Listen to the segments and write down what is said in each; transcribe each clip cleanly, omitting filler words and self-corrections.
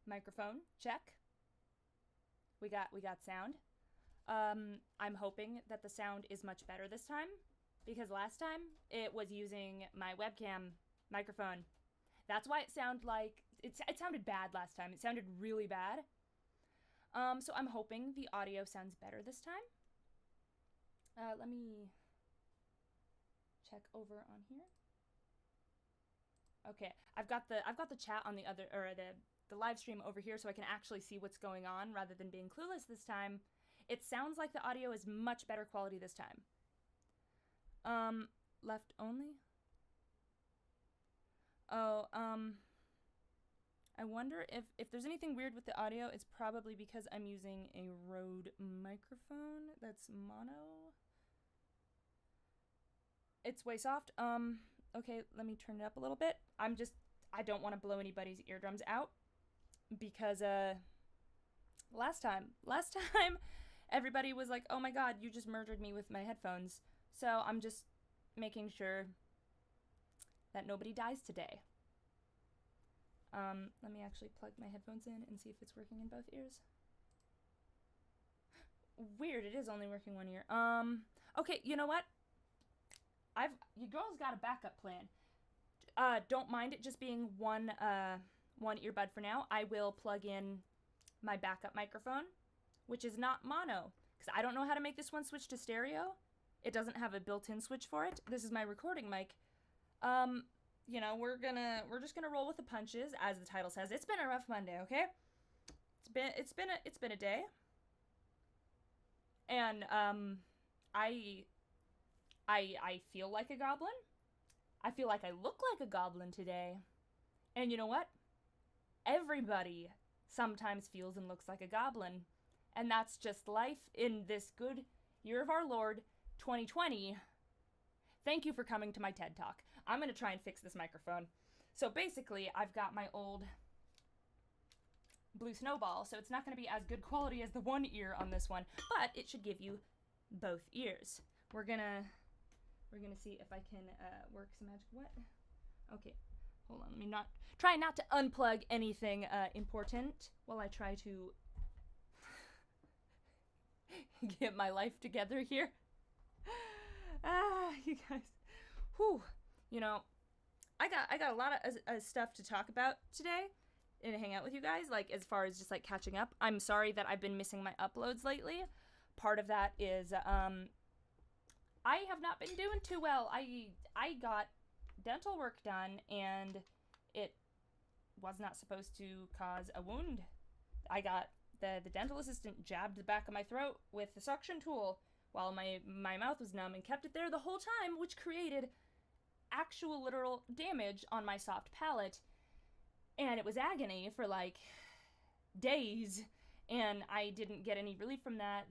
Microphone, check. We got sound. I'm hoping that the sound is much better this time because last time it was using my webcam microphone. That's why it sounded bad last time. It sounded really bad. So I'm hoping the audio sounds better this time. Let me check over on here. Okay, I've got the chat on the other, or the live stream over here, so I can actually see what's going on rather than being clueless this time. It sounds like the audio is much better quality this time. Left only? Oh, I wonder if there's anything weird with the audio. It's probably because I'm using a Rode microphone that's mono. It's way soft. Okay, let me turn it up a little bit. I don't want to blow anybody's eardrums out because, last time, everybody was like, oh my god, you just murdered me with my headphones. So I'm just making sure that nobody dies today. Let me actually plug my headphones in and see if it's working in both ears. Weird, it is only working one ear. Okay, you know what? You girls got a backup plan. Don't mind it just being one earbud for now. I will plug in my backup microphone, which is not mono, because I don't know how to make this one switch to stereo. It doesn't have a built-in switch for it. This is my recording mic. You know, we're just gonna roll with the punches, as the title says. It's been a rough Monday, okay? It's been a day, and I feel like a goblin. I feel like I look like a goblin today. And you know what? Everybody sometimes feels and looks like a goblin. And that's just life in this good year of our Lord, 2020. Thank you for coming to my TED Talk. I'm going to try and fix this microphone. So basically, I've got my old blue snowball, so it's not going to be as good quality as the one ear on this one, but it should give you both ears. We're gonna see if I can work some magic. What? Okay, hold on. Let me try not to unplug anything important while I try to get my life together here. You guys. Whew. You know, I got a lot of stuff to talk about today and hang out with you guys, like as far as just like catching up. I'm sorry that I've been missing my uploads lately. Part of that is I have not been doing too well. I got dental work done and it was not supposed to cause a wound. I got the dental assistant jabbed the back of my throat with the suction tool while my mouth was numb and kept it there the whole time, which created actual literal damage on my soft palate. And it was agony for like days, and I didn't get any relief from that.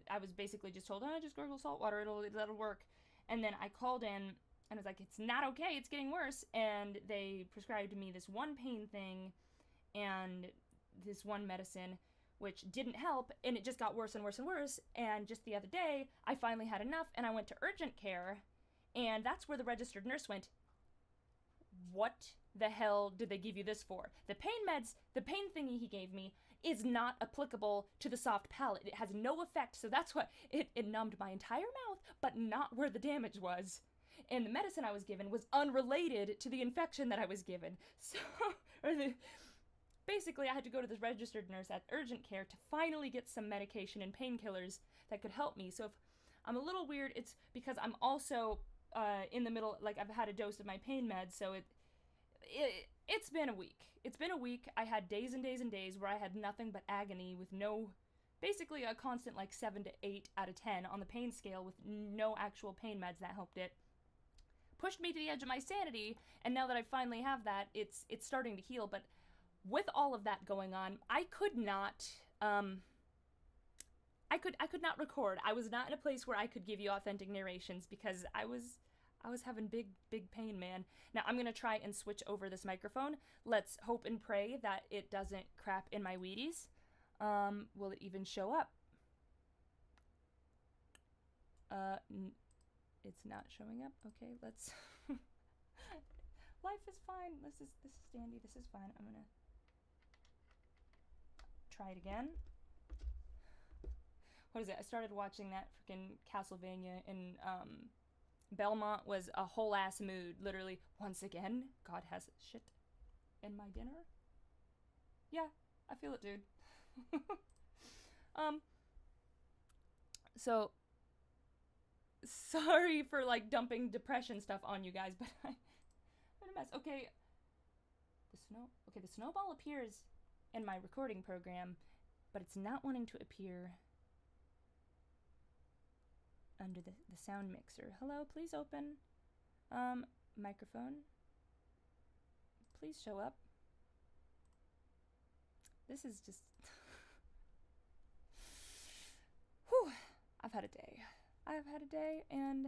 I was basically just told, oh, just gargle salt water, that'll work. And then I called in and I was like, it's not okay, it's getting worse. And they prescribed me this one pain thing and this one medicine, which didn't help, and it just got worse and worse and worse. And just the other day, I finally had enough, and I went to urgent care, and that's where the registered nurse went, what the hell did they give you this for? The pain meds, the pain thingy he gave me is not applicable to the soft palate. It has no effect, so that's what it numbed my entire mouth, but not where the damage was. And the medicine I was given was unrelated to the infection that I was given. So, basically, I had to go to this registered nurse at urgent care to finally get some medication and painkillers that could help me. So if I'm a little weird, it's because I'm also in the middle, like I've had a dose of my pain meds, so it's been a week. It's been a week. I had days and days and days where I had nothing but agony with no, basically a constant like 7 to 8 out of 10 on the pain scale with no actual pain meds that helped it. Pushed me to the edge of my sanity, and now that I finally have that, it's starting to heal. But with all of that going on, I could not not record. I was not in a place where I could give you authentic narrations because I was having big pain, man. Now I'm gonna try and switch over this microphone. Let's hope and pray that it doesn't crap in my Wheaties. Will it even show up? It's not showing up. Okay, let's. Life is fine. This is dandy. This is fine. I'm gonna. try it again. What is it? I started watching that freaking Castlevania, and Belmont was a whole ass mood. Literally, once again, God has shit in my dinner. Yeah, I feel it, dude. So sorry for like dumping depression stuff on you guys, but I'm in a mess. Okay, the snowball appears in my recording program, but it's not wanting to appear under the sound mixer. Hello, please open. Microphone. Please show up. This is just whew. I've had a day, and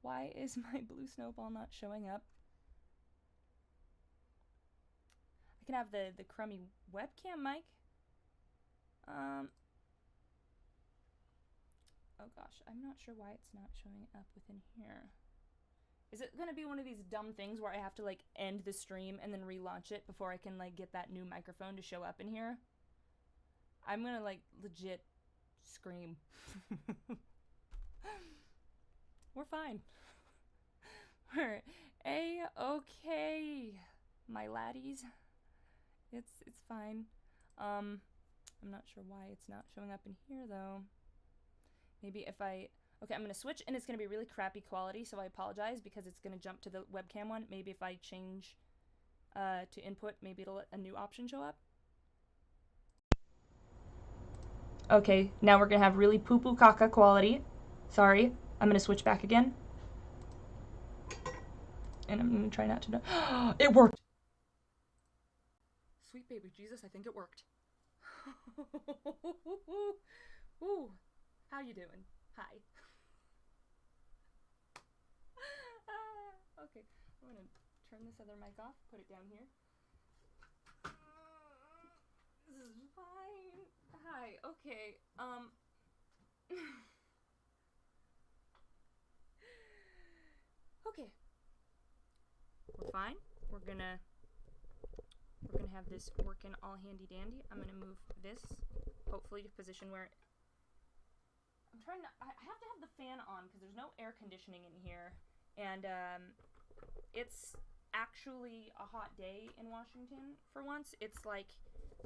why is my blue snowball not showing up? I can have the crummy webcam mic. Oh gosh, I'm not sure why it's not showing up within here. Is it gonna be one of these dumb things where I have to like end the stream and then relaunch it before I can like get that new microphone to show up in here? I'm gonna like legit scream. We're fine. We're A-okay, my laddies. It's fine. I'm not sure why it's not showing up in here though. Maybe if I... Okay, I'm gonna switch, and it's gonna be really crappy quality, so I apologize because it's gonna jump to the webcam one. Maybe if I change to input, maybe it'll let a new option show up. Okay, now we're gonna have really poo-poo caca quality. Sorry, I'm gonna switch back again. And I'm gonna try not to know. It worked! Sweet baby Jesus, I think it worked. Ooh, how you doing? Hi. Okay, I'm gonna turn this other mic off, put it down here. This is fine. Hi, okay, okay. We're fine. We're gonna have this working all handy dandy. I'm gonna move this, hopefully to position where I have to have the fan on because there's no air conditioning in here, and it's actually a hot day in Washington for once. It's like,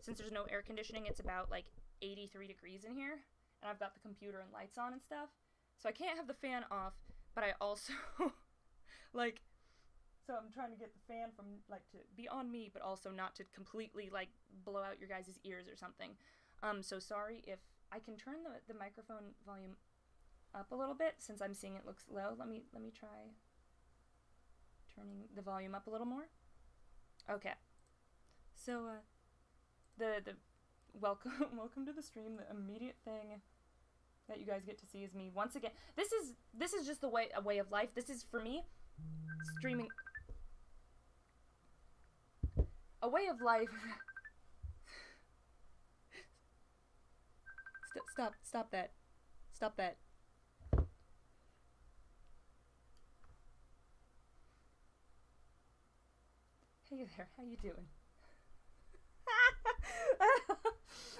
since there's no air conditioning, it's about like 83 degrees in here, and I've got the computer and lights on and stuff, so I can't have the fan off, but I also like, so I'm trying to get the fan from like to be on me, but also not to completely like blow out your guys' ears or something. So sorry if I can turn the microphone volume up a little bit since I'm seeing it looks low. Let me try turning the volume up a little more. Okay. So the welcome to the stream. The immediate thing that you guys get to see is me once again. This is just a way of life. This is for me streaming a way of life. Stop that. Stop that. Hey there, how you doing?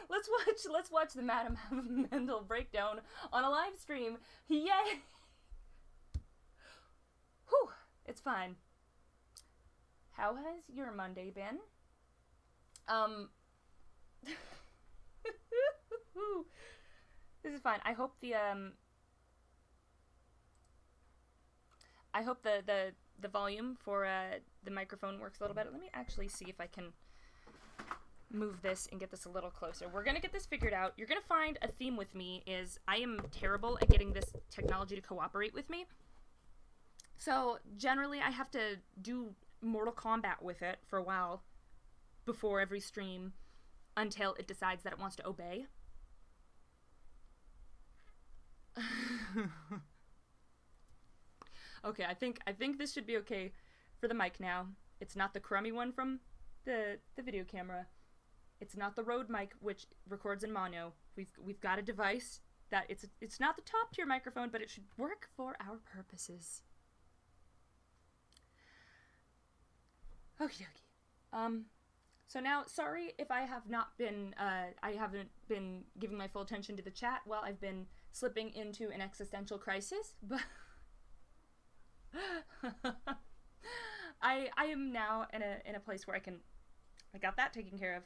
Let's watch the Madame Mendel breakdown on a live stream. Yay! Whew, it's fine. How has your Monday been? This is fine. I hope the volume for the microphone works a little better. Let me actually see if I can move this and get this a little closer. We're gonna get this figured out. You're gonna find a theme with me is I am terrible at getting this technology to cooperate with me. So generally I have to do Mortal Kombat with it for a while before every stream until it decides that it wants to obey. Okay, I think this should be okay for the mic now. It's not the crummy one from the video camera. It's not the Rode mic, which records in mono. We've got a device that it's not the top tier microphone, but it should work for our purposes. Okie dokie. So now, sorry if I have not been, I haven't been giving my full attention to the chat while I've been slipping into an existential crisis, but I am now in a place where I got that taken care of.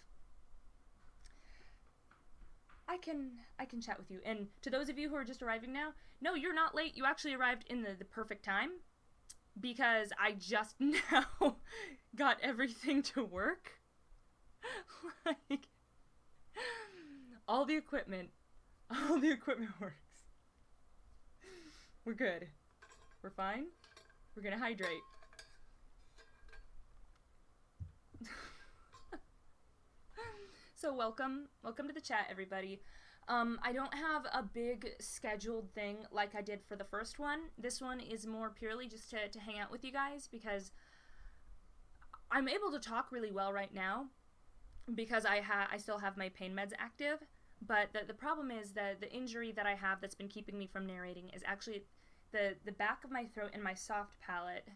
I can chat with you. And to those of you who are just arriving now, no, you're not late. You actually arrived in the perfect time, because I just now got everything to work. Like, all the equipment works. We're good. We're fine. We're gonna hydrate. So welcome to the chat, everybody. I don't have a big scheduled thing like I did for the first one. This one is more purely just to hang out with you guys, because I'm able to talk really well right now, because I still have my pain meds active, but the problem is that the injury that I have that's been keeping me from narrating is actually the back of my throat and my soft palate,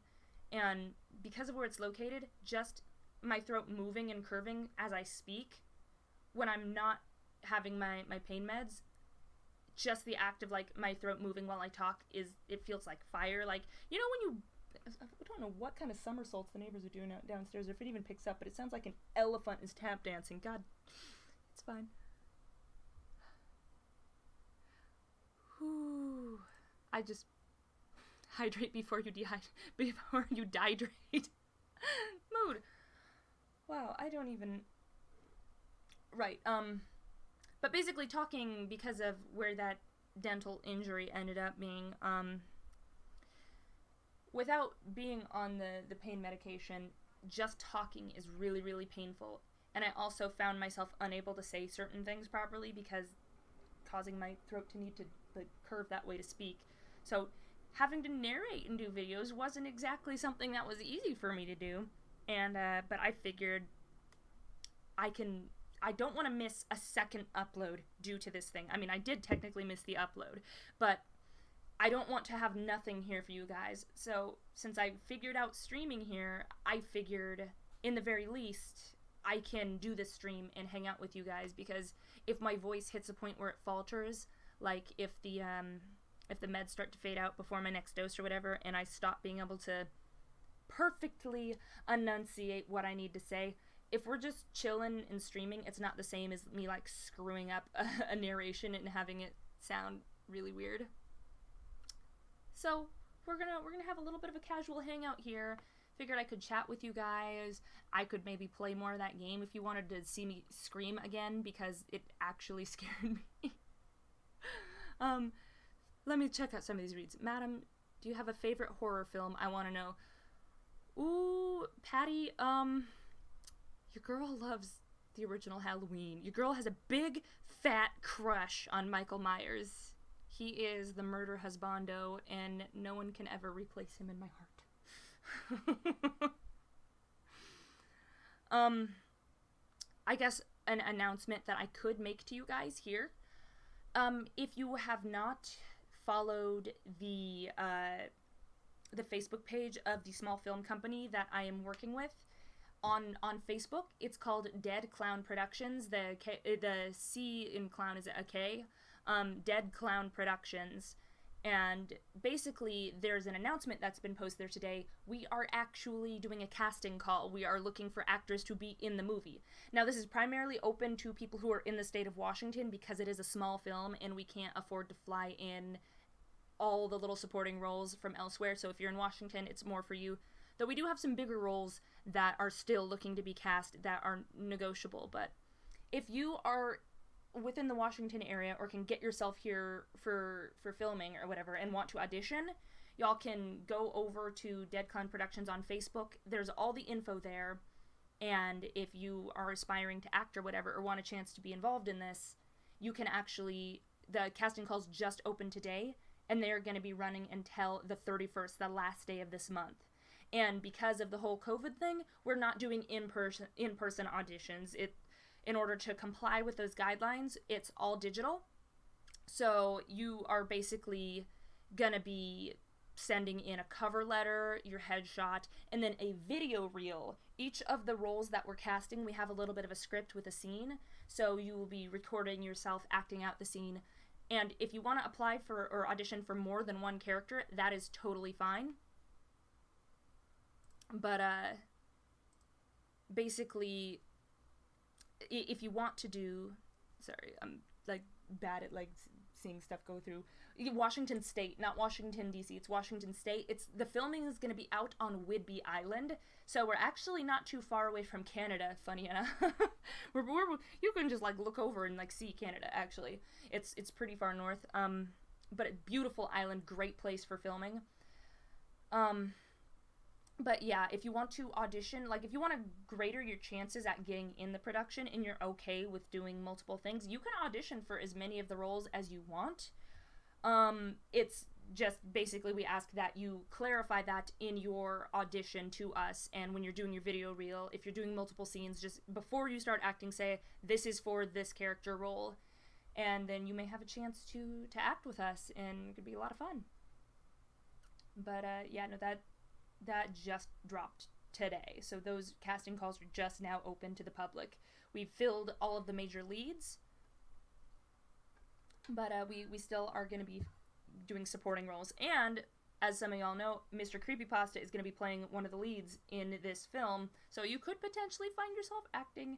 and because of where it's located, just my throat moving and curving as I speak, when I'm not having my pain meds, just the act of like my throat moving while I talk it feels like fire. Like, you know when you, I don't know what kind of somersaults the neighbors are doing out downstairs, or if it even picks up, but it sounds like an elephant is tap dancing. God, it's fine. Whew. I just hydrate before you dehydrate. Mood. Wow, I don't even. Right. But basically talking, because of where that dental injury ended up being, without being on the pain medication, just talking is really, really painful. And I also found myself unable to say certain things properly, because causing my throat to need to curve that way to speak. So having to narrate and do videos wasn't exactly something that was easy for me to do. And but I figured I don't want to miss a second upload due to this thing. I mean, I did technically miss the upload, but I don't want to have nothing here for you guys. So since I figured out streaming here, I figured in the very least I can do this stream and hang out with you guys, because if my voice hits a point where it falters, like if the meds start to fade out before my next dose or whatever, and I stop being able to perfectly enunciate what I need to say, if we're just chilling and streaming, it's not the same as me like screwing up a narration and having it sound really weird. So we're gonna have a little bit of a casual hangout here. Figured I could chat with you guys. I could maybe play more of that game if you wanted to see me scream again, because it actually scared me. Let me check out some of these reads. Madam, do you have a favorite horror film? I want to know. Ooh, Patty, your girl loves the original Halloween. Your girl has a big, fat crush on Michael Myers. He is the murder husbando, and no one can ever replace him in my heart. I guess an announcement that I could make to you guys here. If you have not followed the Facebook page of the small film company that I am working with, on Facebook, it's called Dead Clown Productions. The C in clown is a K. Dead Clown Productions. And basically, there's an announcement that's been posted there today. We are actually doing a casting call. We are looking for actors to be in the movie. Now, this is primarily open to people who are in the state of Washington, because it is a small film and we can't afford to fly in all the little supporting roles from elsewhere. So if you're in Washington, it's more for you. Though we do have some bigger roles that are still looking to be cast that are negotiable. But if you are within the Washington area, or can get yourself here for filming or whatever, and want to audition, y'all can go over to Dead Clown Productions on Facebook. There's all the info there. And if you are aspiring to act or whatever, or want a chance to be involved in this, you can actually, the casting calls just opened today, and they're going to be running until the 31st, the last day of this month. And because of the whole COVID thing, we're not doing in-person auditions. In order to comply with those guidelines, it's all digital. So you are basically gonna be sending in a cover letter, your headshot, and then a video reel. Each of the roles that we're casting, we have a little bit of a script with a scene, so you will be recording yourself acting out the scene. And if you want to apply for or audition for more than one character, that is totally fine. But basically, if you want to do, sorry, I'm like bad at like seeing stuff go through. Washington State, not Washington D.C. It's Washington State. The filming is going to be out on Whidbey Island, so we're actually not too far away from Canada. Funny enough, you can just like look over and like see Canada. Actually, it's pretty far north. But a beautiful island, great place for filming. But yeah, if you want to audition, like if you want to greater your chances at getting in the production and you're okay with doing multiple things, you can audition for as many of the roles as you want. It's just basically we ask that you clarify that in your audition to us, and when you're doing your video reel, if you're doing multiple scenes, just before you start acting, say, this is for this character role, and then you may have a chance to act with us, and it could be a lot of fun. But yeah, no, that just dropped today, so those casting calls are just now open to the public. We've filled all of the major leads, but we still are going to be doing supporting roles. And as some of y'all know, Mr. Creepypasta is going to be playing one of the leads in this film, so you could potentially find yourself acting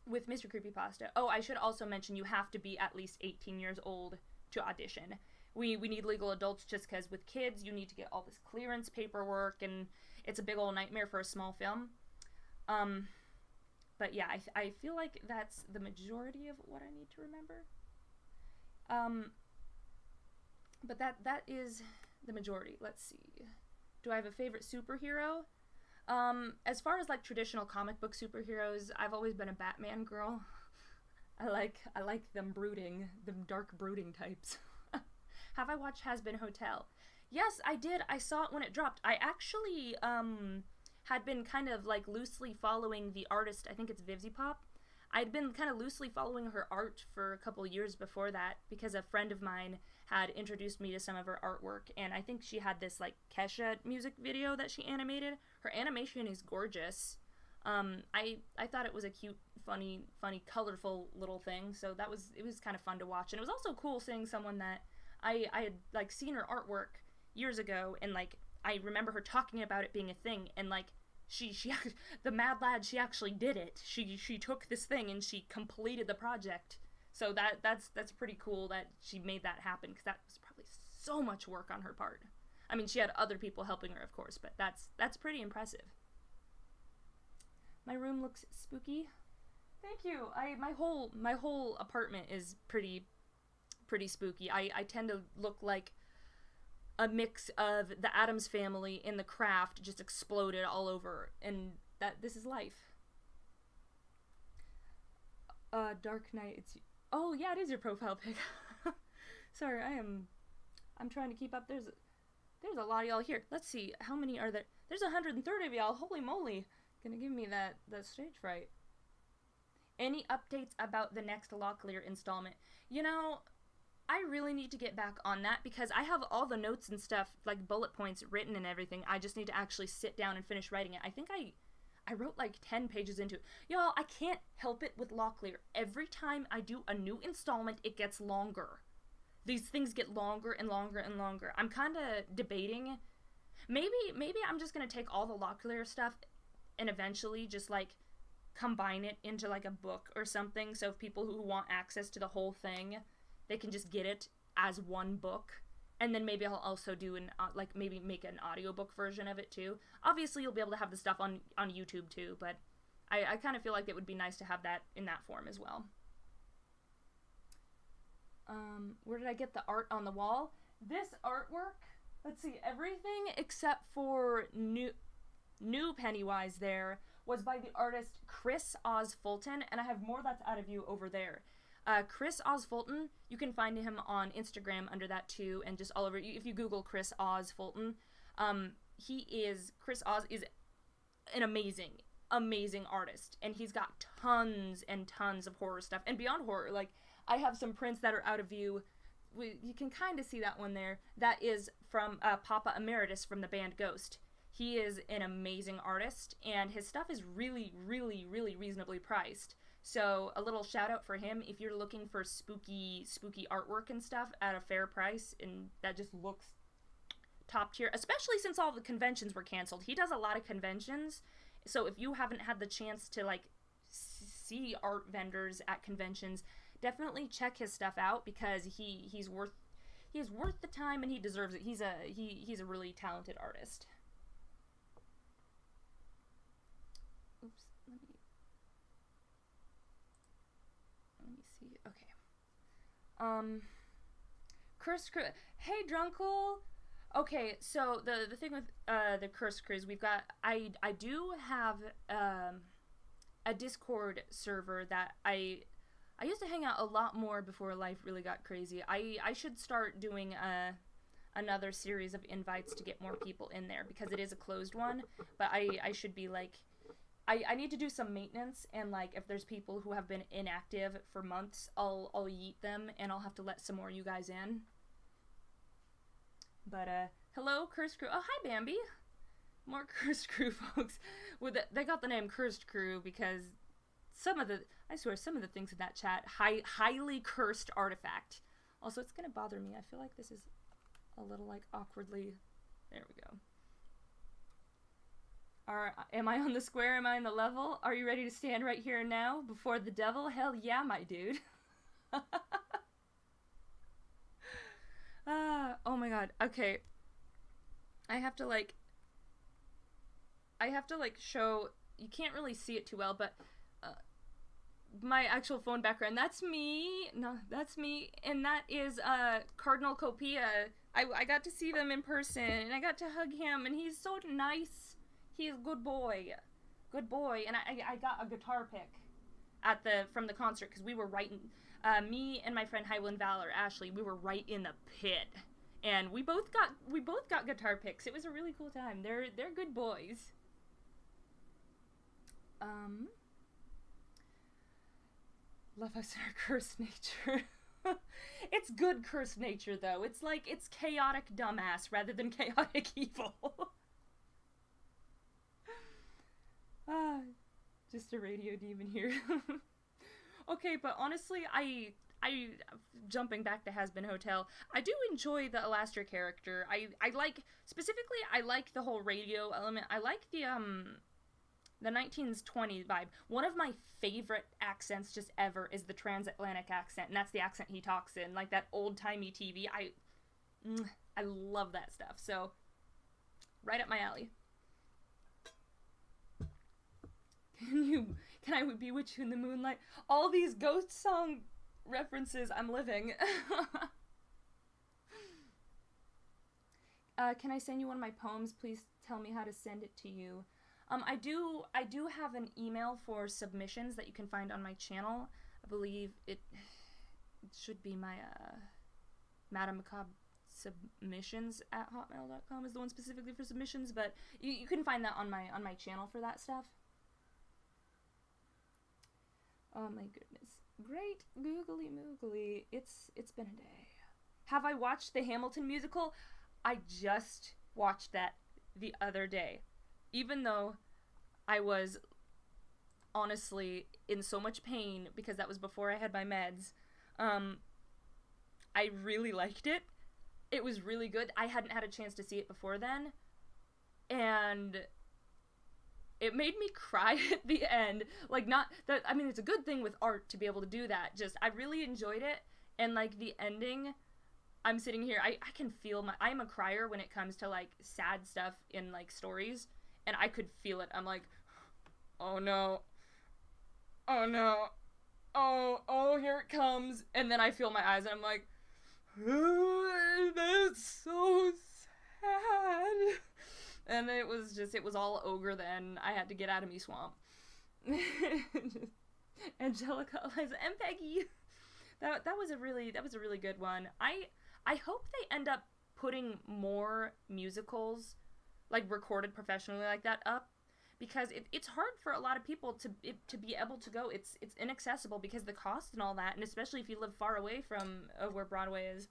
with Mr. Creepypasta. Oh, I should also mention you have to be at least 18 years old to audition. We need legal adults just because with kids you need to get all this clearance paperwork, and it's a big old nightmare for a small film. But yeah, I feel like that's the majority of what I need to remember. But that is the majority. Let's see. Do I have a favorite superhero? As far as like traditional comic book superheroes, I've always been a Batman girl. I like them dark brooding types. Have I watched Hazbin Hotel? Yes, I did. I saw it when it dropped. I actually had been kind of like loosely following the artist. I think it's Vivzy Pop. I'd been kind of loosely following her art for a couple years before that because a friend of mine had introduced me to some of her artwork, and I think she had this like Kesha music video that she animated. Her animation is gorgeous. I thought it was a cute, funny, colorful little thing, so it was kind of fun to watch, and it was also cool seeing someone that I had like seen her artwork years ago, and like I remember her talking about it being a thing, and like she the mad lad, she actually did it. She took this thing and she completed the project. So that's pretty cool that she made that happen, because that was probably so much work on her part. I mean, she had other people helping her, of course, but that's pretty impressive. My room looks spooky. Thank you. My whole apartment is pretty spooky. I tend to look like a mix of the Addams Family and The Craft just exploded all over, and this is life. Dark Knight, oh yeah, it is your profile pic. Sorry, I'm trying to keep up. There's a lot of y'all here. Let's see, how many are there? There's 130 of y'all. Holy moly. Gonna give me that stage fright. Any updates about the next Locklear installment? You know, I really need to get back on that, because I have all the notes and stuff, like bullet points written and everything. I just need to actually sit down and finish writing it. I think I wrote like 10 pages into it. Y'all, I can't help it with Locklear. Every time I do a new installment, it gets longer. These things get longer and longer and longer. I'm kind of debating. Maybe I'm just going to take all the Locklear stuff and eventually just like combine it into like a book or something. So if people who want access to the whole thing, they can just get it as one book. And then maybe I'll also do maybe make an audiobook version of it too. Obviously you'll be able to have the stuff on YouTube too, but I kind of feel like it would be nice to have that in that form as well. Where did I get the art on the wall? This artwork, let's see, everything except for new Pennywise there was by the artist Chris Oz Fulton, and I have more that's out of you over there. Chris Oz Fulton, you can find him on Instagram under that too, and just all over. If you Google Chris Oz Fulton, Chris Oz is an amazing artist, and he's got tons and tons of horror stuff, and beyond horror, like I have some prints that are out of view you can kind of see that one there. That is from Papa Emeritus from the band Ghost. He is an amazing artist, and his stuff is really, really, really reasonably priced. So a little shout out for him if you're looking for spooky artwork and stuff at a fair price, and that just looks top tier, especially since all the conventions were canceled. He does a lot of conventions, so if you haven't had the chance to like see art vendors at conventions, definitely check his stuff out, because he's worth the time, and he deserves it. He's a really talented artist. Oops, let me see. Okay. Cursed Crew. Hey, Drunkle. Okay, so the thing with the Cursed Crews, we've got, I do have a Discord server that I used to hang out a lot more before life really got crazy. I should start doing another series of invites to get more people in there, because it is a closed one, but I should be like, I need to do some maintenance, and like if there's people who have been inactive for months, I'll yeet them, and I'll have to let some more of you guys in. But hello, Cursed Crew. Oh, hi, Bambi. More Cursed Crew folks. They got the name Cursed Crew because some of the things in that chat, highly cursed artifact. Also, it's gonna bother me. I feel like this is a little like awkwardly. There we go. Am I on the square? Am I on the level? Are you ready to stand right here and now before the devil? Hell yeah, my dude. Oh my god. Okay. I have to like show, you can't really see it too well, but my actual phone background, that's me. No, that's me. And that is Cardinal Copia. I got to see them in person, and I got to hug him, and he's so nice. He's a good boy. Good boy. And I got a guitar pick from the concert, because we were right in, me and my friend Highland Valor, Ashley, we were right in the pit. And we both got guitar picks. It was a really cool time. They're good boys. Love us in our cursed nature. It's good cursed nature, though. It's like, it's chaotic dumbass rather than chaotic evil. Just a radio demon here. Okay, but honestly, I jumping back to Hazbin Hotel, I do enjoy the Alastor character. I like, specifically, I like the whole radio element. I like the 1920s vibe. One of my favorite accents just ever is the transatlantic accent, and that's the accent he talks in, like that old-timey TV. I love that stuff, so right up my alley. Can I bewitch you in the moonlight? All these ghost song references, I'm living. Can I send you one of my poems? Please tell me how to send it to you. I do have an email for submissions that you can find on my channel. I believe it should be my Madame Macabre submissions at hotmail.com is the one specifically for submissions, but you can find that on my channel for that stuff. Oh my goodness. Great googly moogly. It's been a day. Have I watched the Hamilton musical? I just watched that the other day. Even though I was honestly in so much pain because that was before I had my meds, I really liked it. It was really good. I hadn't had a chance to see it before then, and it made me cry at the end. Like, not that, I mean, it's a good thing with art to be able to do that. Just, I really enjoyed it, and like the ending, I'm sitting here, I can feel I'm a crier when it comes to like sad stuff in like stories, and I could feel it. I'm like, oh no, oh no, oh here it comes, and then I feel my eyes, and I'm like, oh, that's so sad. And it was all ogre then. I had to get out of me swamp. Angelica, Eliza, and Peggy. That was a really good one. I hope they end up putting more musicals, like recorded professionally like that, up, because it's hard for a lot of people to be able to go. It's inaccessible because of the cost and all that, and especially if you live far away from where Broadway is.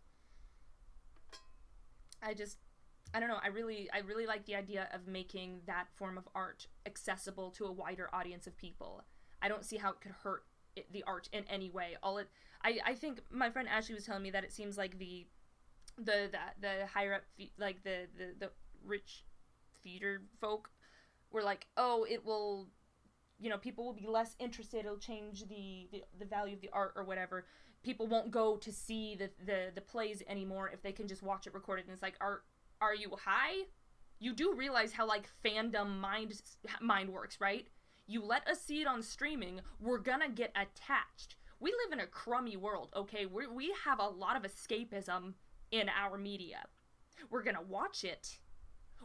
I don't know. I really like the idea of making that form of art accessible to a wider audience of people. I don't see how it could hurt the art in any way. I think my friend Ashley was telling me that it seems like the higher up, like the rich theater folk were like, oh, it will, people will be less interested. It'll change the value of the art or whatever. People won't go to see the plays anymore if they can just watch it recorded. And it's like, are you high? You do realize how, like, fandom mind works, right? You let us see it on streaming, we're gonna get attached. We live in a crummy world, okay? We have a lot of escapism in our media. We're gonna watch it.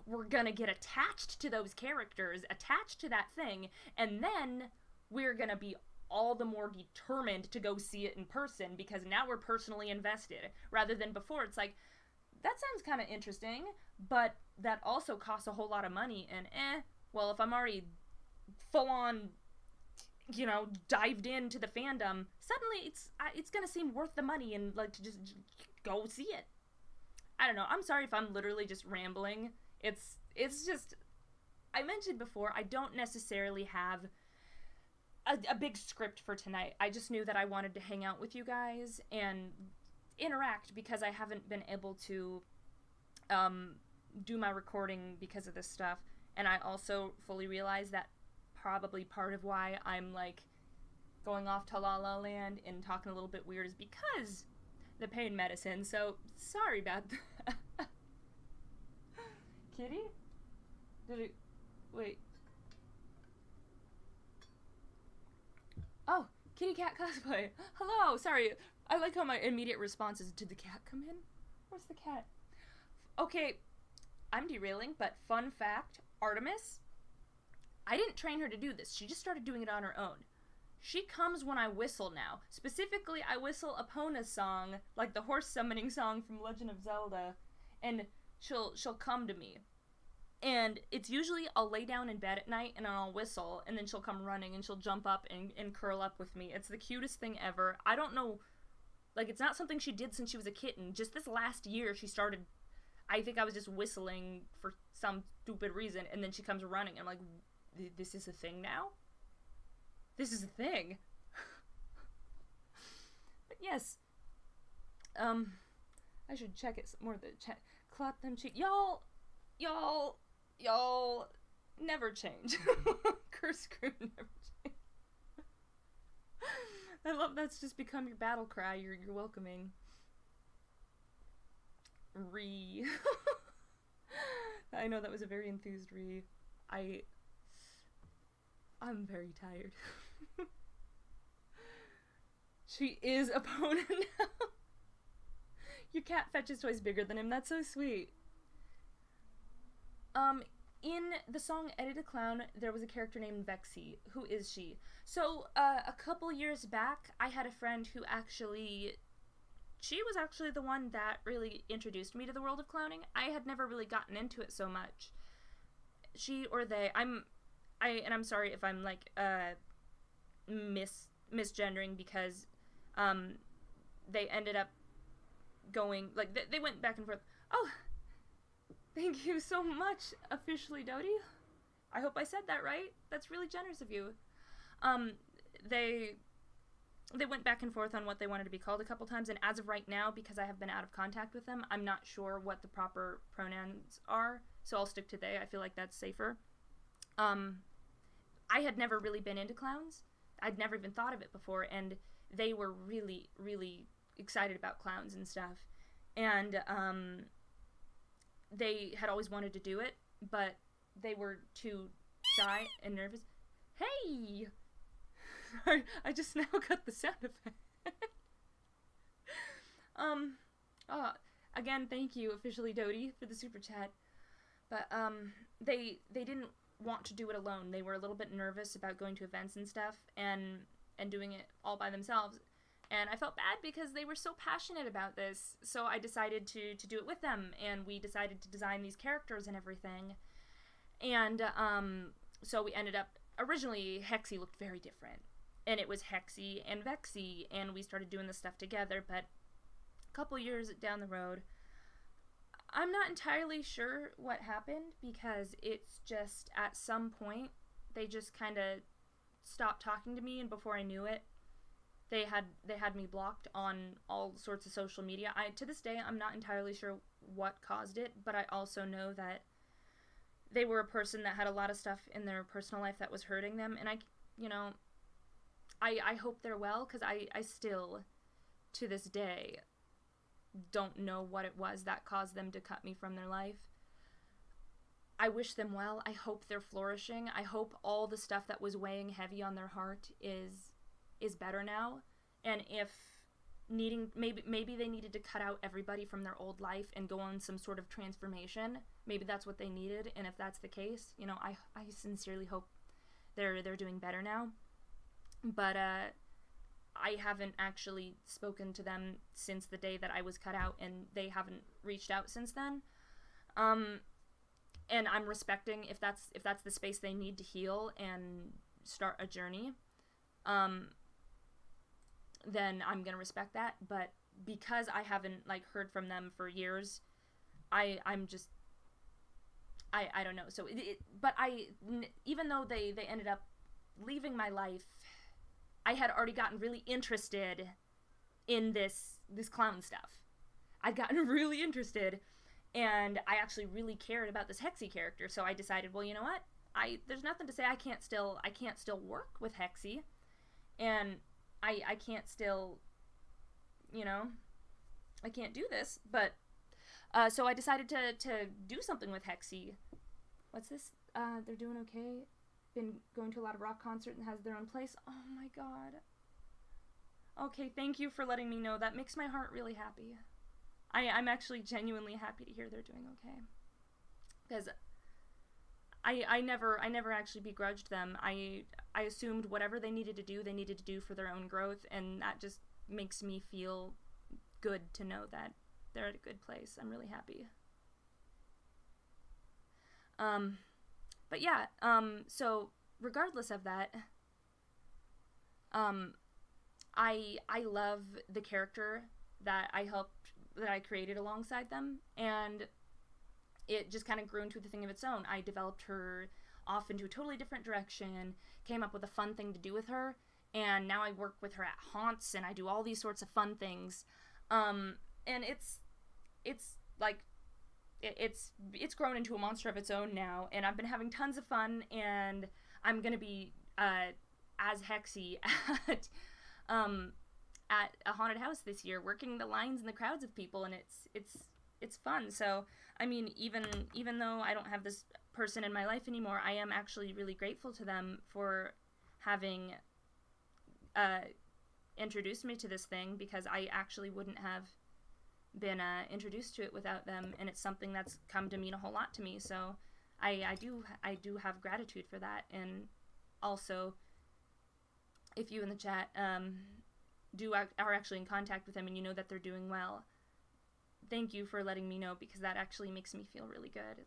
We're gonna get attached to those characters, attached to that thing, and then we're gonna be all the more determined to go see it in person because now we're personally invested. Rather than before, it's like, that sounds kind of interesting, but that also costs a whole lot of money, and well, if I'm already full on, dived into the fandom, suddenly it's gonna seem worth the money and, like, to just go see it. I don't know. I'm sorry if I'm literally just rambling. It's just, I mentioned before, I don't necessarily have a big script for tonight. I just knew that I wanted to hang out with you guys and interact because I haven't been able to do my recording because of this stuff. And I also fully realize that probably part of why I'm, like, going off to La La Land and talking a little bit weird is because the pain medicine. So sorry about that. Kitty? Wait. Oh, kitty cat cosplay. Hello, sorry. I like how my immediate response is, did the cat come in? Where's the cat? Okay, I'm derailing, but fun fact, Artemis, I didn't train her to do this. She just started doing it on her own. She comes when I whistle now. Specifically, I whistle Epona's song, like the horse summoning song from Legend of Zelda, and she'll come to me. And it's usually I'll lay down in bed at night and I'll whistle, and then she'll come running and she'll jump up and curl up with me. It's the cutest thing ever. I don't know, like, it's not something she did since she was a kitten. Just this last year she started, I think I was just whistling for some stupid reason, and then she comes running. I'm like, this is a thing now? This is a thing. But yes, I should check it more. Clap them cheeks. Y'all never change. Curse crew never change. I love that's just become your battle cry. You're welcoming. Ree. I know that was a very enthused Ree. I'm very tired. She is Epona now. Your cat fetches toys bigger than him. That's so sweet. In the song Eddie the Clown, there was a character named Vexy. Who is she? So, a couple years back, I had a friend who she was actually the one that really introduced me to the world of clowning. I had never really gotten into it so much. She or they, and I'm sorry if I'm, like, misgendering because, they ended up going, like, they went back and forth. Oh, thank you so much, officially Dodie. I hope I said that right. That's really generous of you. They went back and forth on what they wanted to be called a couple times, and as of right now, because I have been out of contact with them, I'm not sure what the proper pronouns are, so I'll stick to they. I feel like that's safer. I had never really been into clowns. I'd never even thought of it before, and they were really, really excited about clowns and stuff. And, they had always wanted to do it, but they were too shy and nervous. Hey! Sorry, I just now got the sound effect. Again, thank you, officially Dodie, for the super chat. But, they didn't want to do it alone. They were a little bit nervous about going to events and stuff, and doing it all by themselves. And I felt bad because they were so passionate about this, so I decided to do it with them, and we decided to design these characters and everything. And so we ended up, originally Hexy looked very different, and it was Hexy and Vexy, and we started doing this stuff together, but a couple years down the road, I'm not entirely sure what happened, because it's just, at some point, they just kind of stopped talking to me, and before I knew it, they had me blocked on all sorts of social media. To this day, I'm not entirely sure what caused it, but I also know that they were a person that had a lot of stuff in their personal life that was hurting them, and I hope they're well, because I still, to this day, don't know what it was that caused them to cut me from their life. I wish them well. I hope they're flourishing. I hope all the stuff that was weighing heavy on their heart is better now. And if maybe they needed to cut out everybody from their old life and go on some sort of transformation. Maybe that's what they needed. And if that's the case, I sincerely hope they're doing better now. But I haven't actually spoken to them since the day that I was cut out, and they haven't reached out since then. And I'm respecting if that's the space they need to heal and start a journey. Then I'm gonna respect that. But because I haven't heard from them for years, I'm just I don't know. So but even though they ended up leaving my life, I had already gotten really interested in this clown stuff. I'd gotten really interested, and I actually really cared about this Hexy character. So I decided, well, you know what? There's nothing to say I can't still work with Hexy, and I can't still, I can't do this. But so I decided to do something with Hexy. What's this? They're doing okay. Been going to a lot of rock concerts and has their own place. Oh my god. Okay, thank you for letting me know. That makes my heart really happy. I'm actually genuinely happy to hear they're doing okay. Because I never actually begrudged them. I assumed whatever they needed to do for their own growth, and that just makes me feel good to know that they're at a good place. I'm really happy. But yeah, so regardless of that, I love the character that I created alongside them, and it just kind of grew into the thing of its own. I developed her off into a totally different direction, came up with a fun thing to do with her, and now I work with her at haunts, and I do all these sorts of fun things, and it's grown into a monster of its own now, and I've been having tons of fun, and I'm gonna be as Hexy at a haunted house this year, working the lines and the crowds of people, and it's fun. So I mean, even though I don't have this person in my life anymore, I am actually really grateful to them for having introduced me to this thing, because I actually wouldn't have been introduced to it without them, and it's something that's come to mean a whole lot to me. So I do have gratitude for that. And also, if you in the chat are actually in contact with them and you know that they're doing well, thank you for letting me know, because that actually makes me feel really good.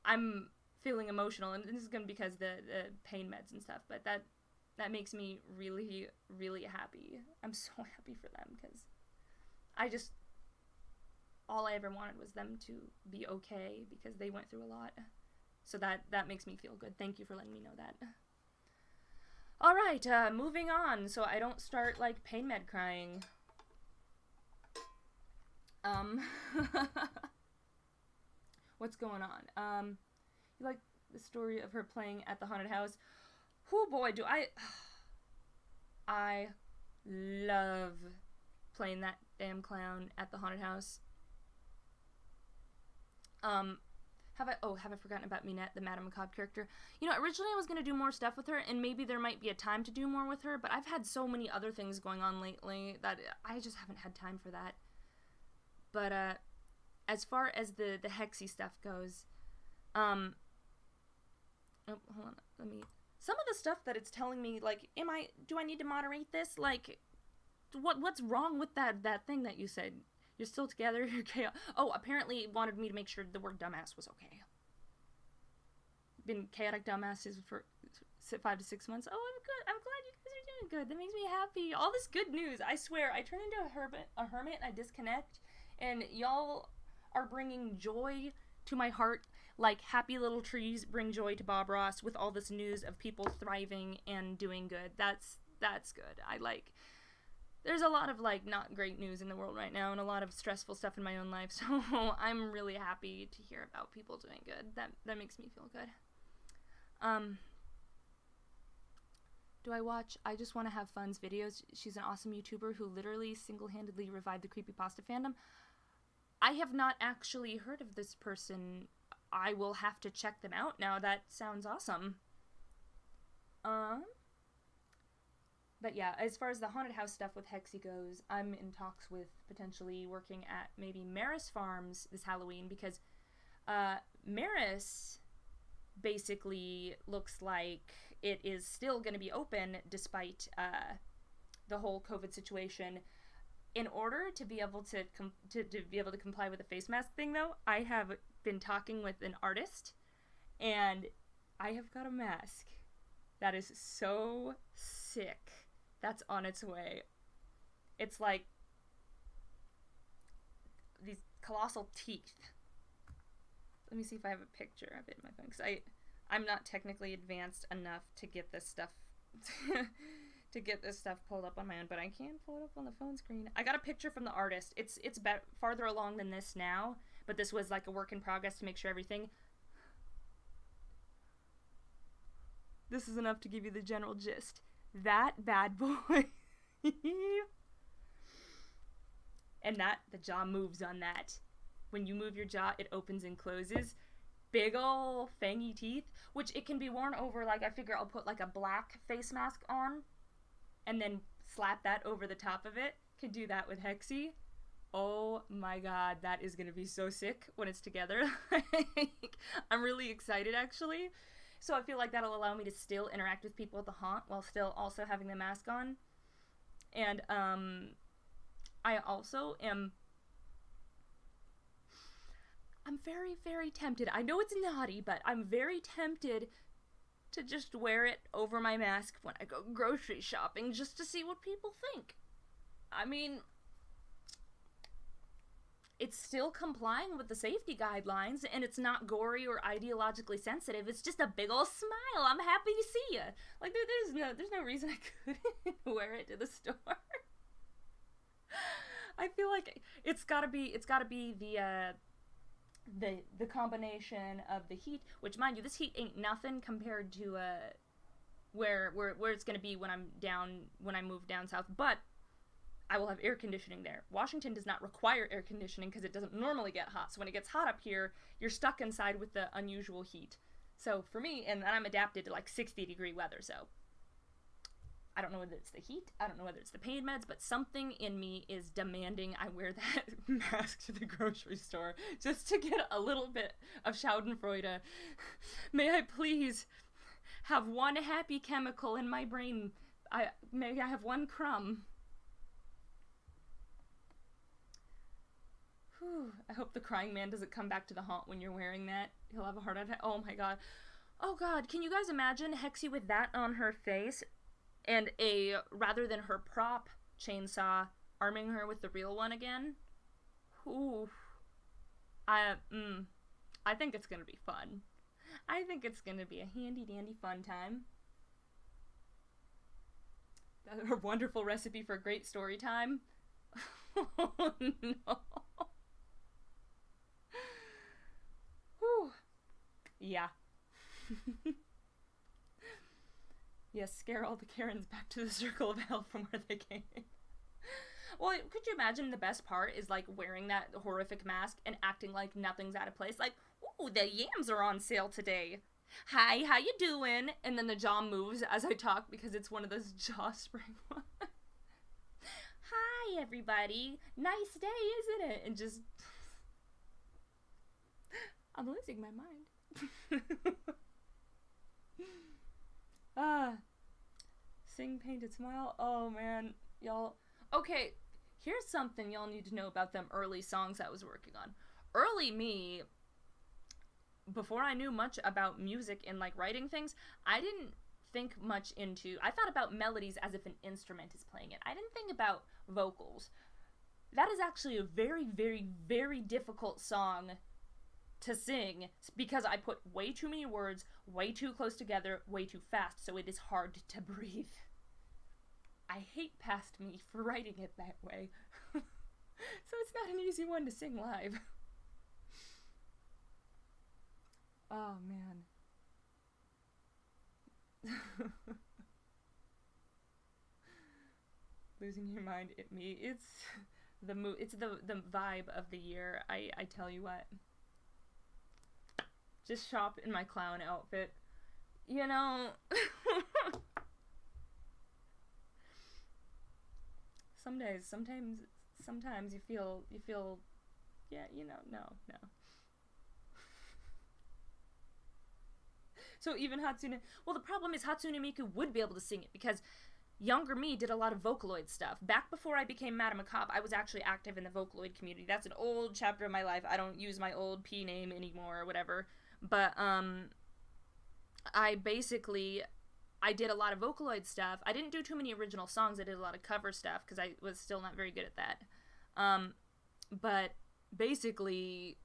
I'm feeling emotional, and this is gonna be because the pain meds and stuff, but that makes me really, really happy. I'm so happy for them, because all I ever wanted was them to be okay, because they went through a lot. So that makes me feel good. Thank you for letting me know that. Alright, moving on, so I don't start, pain med crying. What's going on? You like the story of her playing at the haunted house? Oh boy, do I love playing that damn clown at the haunted house. Have I forgotten about Minette, the Madame Macabre character? Originally I was going to do more stuff with her, and maybe there might be a time to do more with her, but I've had so many other things going on lately that I just haven't had time for that. But, as far as the Hexy stuff goes, oh, hold on, some of the stuff that it's telling me, do I need to moderate this? What's wrong with that thing that you said? You're still together. You're chaos. Oh, apparently it wanted me to make sure the word dumbass was okay. Been chaotic dumbasses for 5 to 6 months. Oh, I'm good. I'm glad you guys are doing good. That makes me happy. All this good news. I swear, I turn into a hermit. I disconnect, and y'all are bringing joy to my heart. Like happy little trees bring joy to Bob Ross with all this news of people thriving and doing good. That's good. I like. There's a lot of like not great news in the world right now, and a lot of stressful stuff in my own life. So I'm really happy to hear about people doing good. That makes me feel good. Do I watch I Just Want to Have Fun's videos? She's an awesome YouTuber who literally single-handedly revived the creepypasta fandom. I have not actually heard of this person. I will have to check them out now. That sounds awesome. But yeah, as far as the haunted house stuff with Hexy goes, I'm in talks with potentially working at maybe Maris Farms this Halloween, because Maris basically looks like it is still going to be open despite the whole COVID situation. In order to be able to be able to comply with the face mask thing, though, I have been talking with an artist, and I have got a mask that is so sick. That's on its way. It's like these colossal teeth. Let me see if I have a picture of it in my phone, because I'm not technically advanced enough to get this stuff pulled up on my own, but I can pull it up on the phone screen. I got a picture from the artist. It's farther along than this now, but this was like a work in progress to make sure everything. This is enough to give you the general gist. That bad boy. And the jaw moves on that. When you move your jaw, it opens and closes. Big ol' fangy teeth, which it can be worn over, like, I figure I'll put like a black face mask on and then slap that over the top of it. Can do that with Hexy. Oh my god, that is gonna be so sick when it's together. I'm really excited, actually. So I feel like that'll allow me to still interact with people at the haunt while still also having the mask on. And I also am... I'm very, very tempted. I know it's naughty, but I'm very tempted to just wear it over my mask when I go grocery shopping just to see what people think. I mean, it's still complying with the safety guidelines, and it's not gory or ideologically sensitive. It's just a big ol' smile. I'm happy to see you. Like, there's no reason I couldn't wear it to the store. I feel like it's gotta be the combination of the heat, which, mind you, this heat ain't nothing compared to where it's gonna be when I move down south, but I will have air conditioning there. Washington does not require air conditioning because it doesn't normally get hot. So when it gets hot up here, you're stuck inside with the unusual heat. So for me, and I'm adapted to like 60-degree weather, so I don't know whether it's the heat, I don't know whether it's the pain meds, but something in me is demanding I wear that mask to the grocery store just to get a little bit of Schadenfreude. May I please have one happy chemical in my brain? May I have one crumb? I hope the crying man doesn't come back to the haunt when you're wearing that. He'll have a heart attack. Oh my god. Oh god, can you guys imagine Hexy with that on her face and rather than her prop chainsaw, arming her with the real one again? Ooh. I think it's gonna be fun. I think it's gonna be a handy dandy fun time. A wonderful recipe for a great story time. Oh no. Whew. Yeah. Yes, scare all the Karens back to the circle of hell from where they came. Well, could you imagine the best part is like wearing that horrific mask and acting like nothing's out of place? Like, ooh, the yams are on sale today. Hi, how you doing? And then the jaw moves as I talk because it's one of those jaw spring ones. Hi, everybody. Nice day, isn't it? And just... I'm losing my mind. Sing Painted Smile. Oh, man. Y'all. Okay, Here's something y'all need to know about them early songs I was working on. Early me, before I knew much about music and, like, writing things, I didn't think much into... I thought about melodies as if an instrument is playing it. I didn't think about vocals. That is actually a very, very, very difficult song to sing because I put way too many words, way too close together, way too fast, so it is hard to breathe. I hate past me for writing it that way. So it's not an easy one to sing live. Oh, man. Losing your mind at me. It's the vibe of the year. I tell you what. Just shop in my clown outfit. You know. Sometimes you feel, yeah, you know, no. So even Hatsune, well, the problem is Hatsune Miku would be able to sing it because younger me did a lot of Vocaloid stuff. Back before I became Madame Macabre, I was actually active in the Vocaloid community. That's an old chapter of my life. I don't use my old P name anymore or whatever. But, I did a lot of Vocaloid stuff. I didn't do too many original songs. I did a lot of cover stuff because I was still not very good at that. But basically,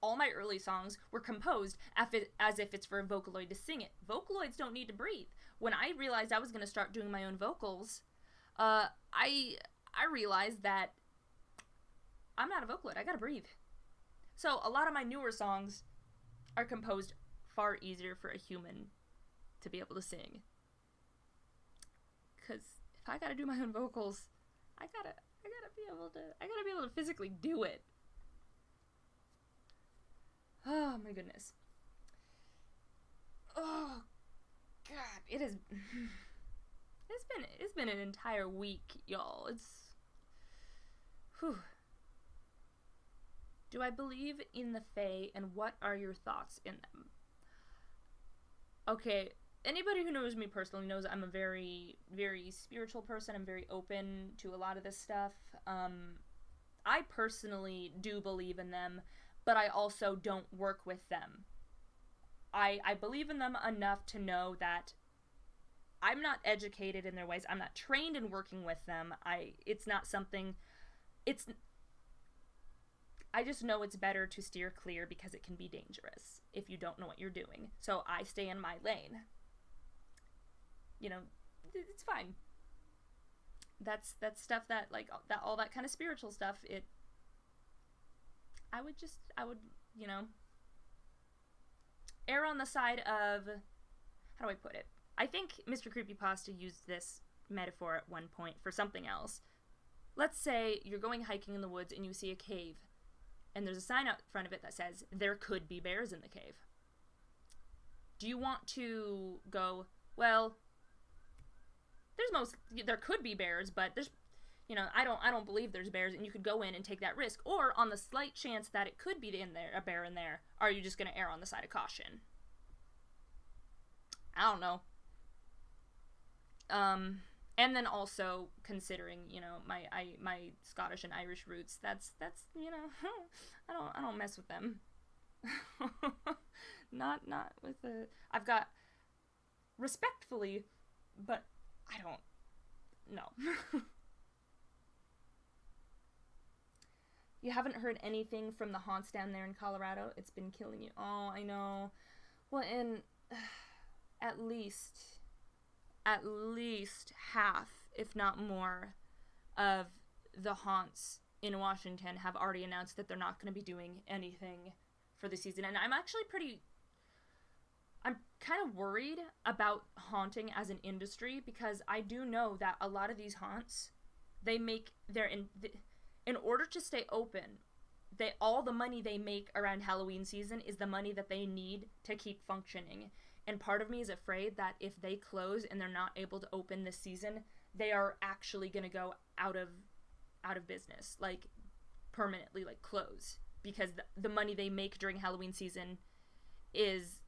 all my early songs were composed as if it's for a Vocaloid to sing it. Vocaloids don't need to breathe. When I realized I was going to start doing my own vocals, I realized that I'm not a Vocaloid. I gotta breathe. So a lot of my newer songs are composed far easier for a human to be able to sing. Because if I gotta do my own vocals, I gotta be able to physically do it. Oh my goodness. Oh God, it's been an entire week, y'all. Whew. Do I believe in the Fae, and what are your thoughts in them? Okay, anybody who knows me personally knows I'm a very, very spiritual person. I'm very open to a lot of this stuff. I personally do believe in them, but I also don't work with them. I believe in them enough to know that I'm not educated in their ways. I'm not trained in working with them. I just know it's better to steer clear because it can be dangerous if you don't know what you're doing. So I stay in my lane. You know, it's fine. That's stuff that, like, all that kind of spiritual stuff, I would, you know, err on the side of, how do I put it? I think Mr. Creepypasta used this metaphor at one point for something else. Let's say you're going hiking in the woods and you see a cave, and there's a sign out front of it that says, there could be bears in the cave. Do you want to go, well, there could be bears, but there's, you know, I don't believe there's bears, and you could go in and take that risk. Or on the slight chance that it could be a bear in there, are you just going to err on the side of caution? I don't know. And then also considering, you know, my Scottish and Irish roots, that's you know, I don't mess with them. not with the, I've got, respectfully, but I don't, no. You haven't heard anything from the haunts down there in Colorado? It's been killing you. Oh, I know. Well, and at least half, if not more, of the haunts in Washington have already announced that they're not going to be doing anything for the season. And I'm kind of worried about haunting as an industry, because I do know that a lot of these haunts, they make in order to stay open, all the money they make around Halloween season is the money that they need to keep functioning. And part of me is afraid that if they close and they're not able to open this season, they are actually going to go out of business, like permanently, like close, because the money they make during Halloween season is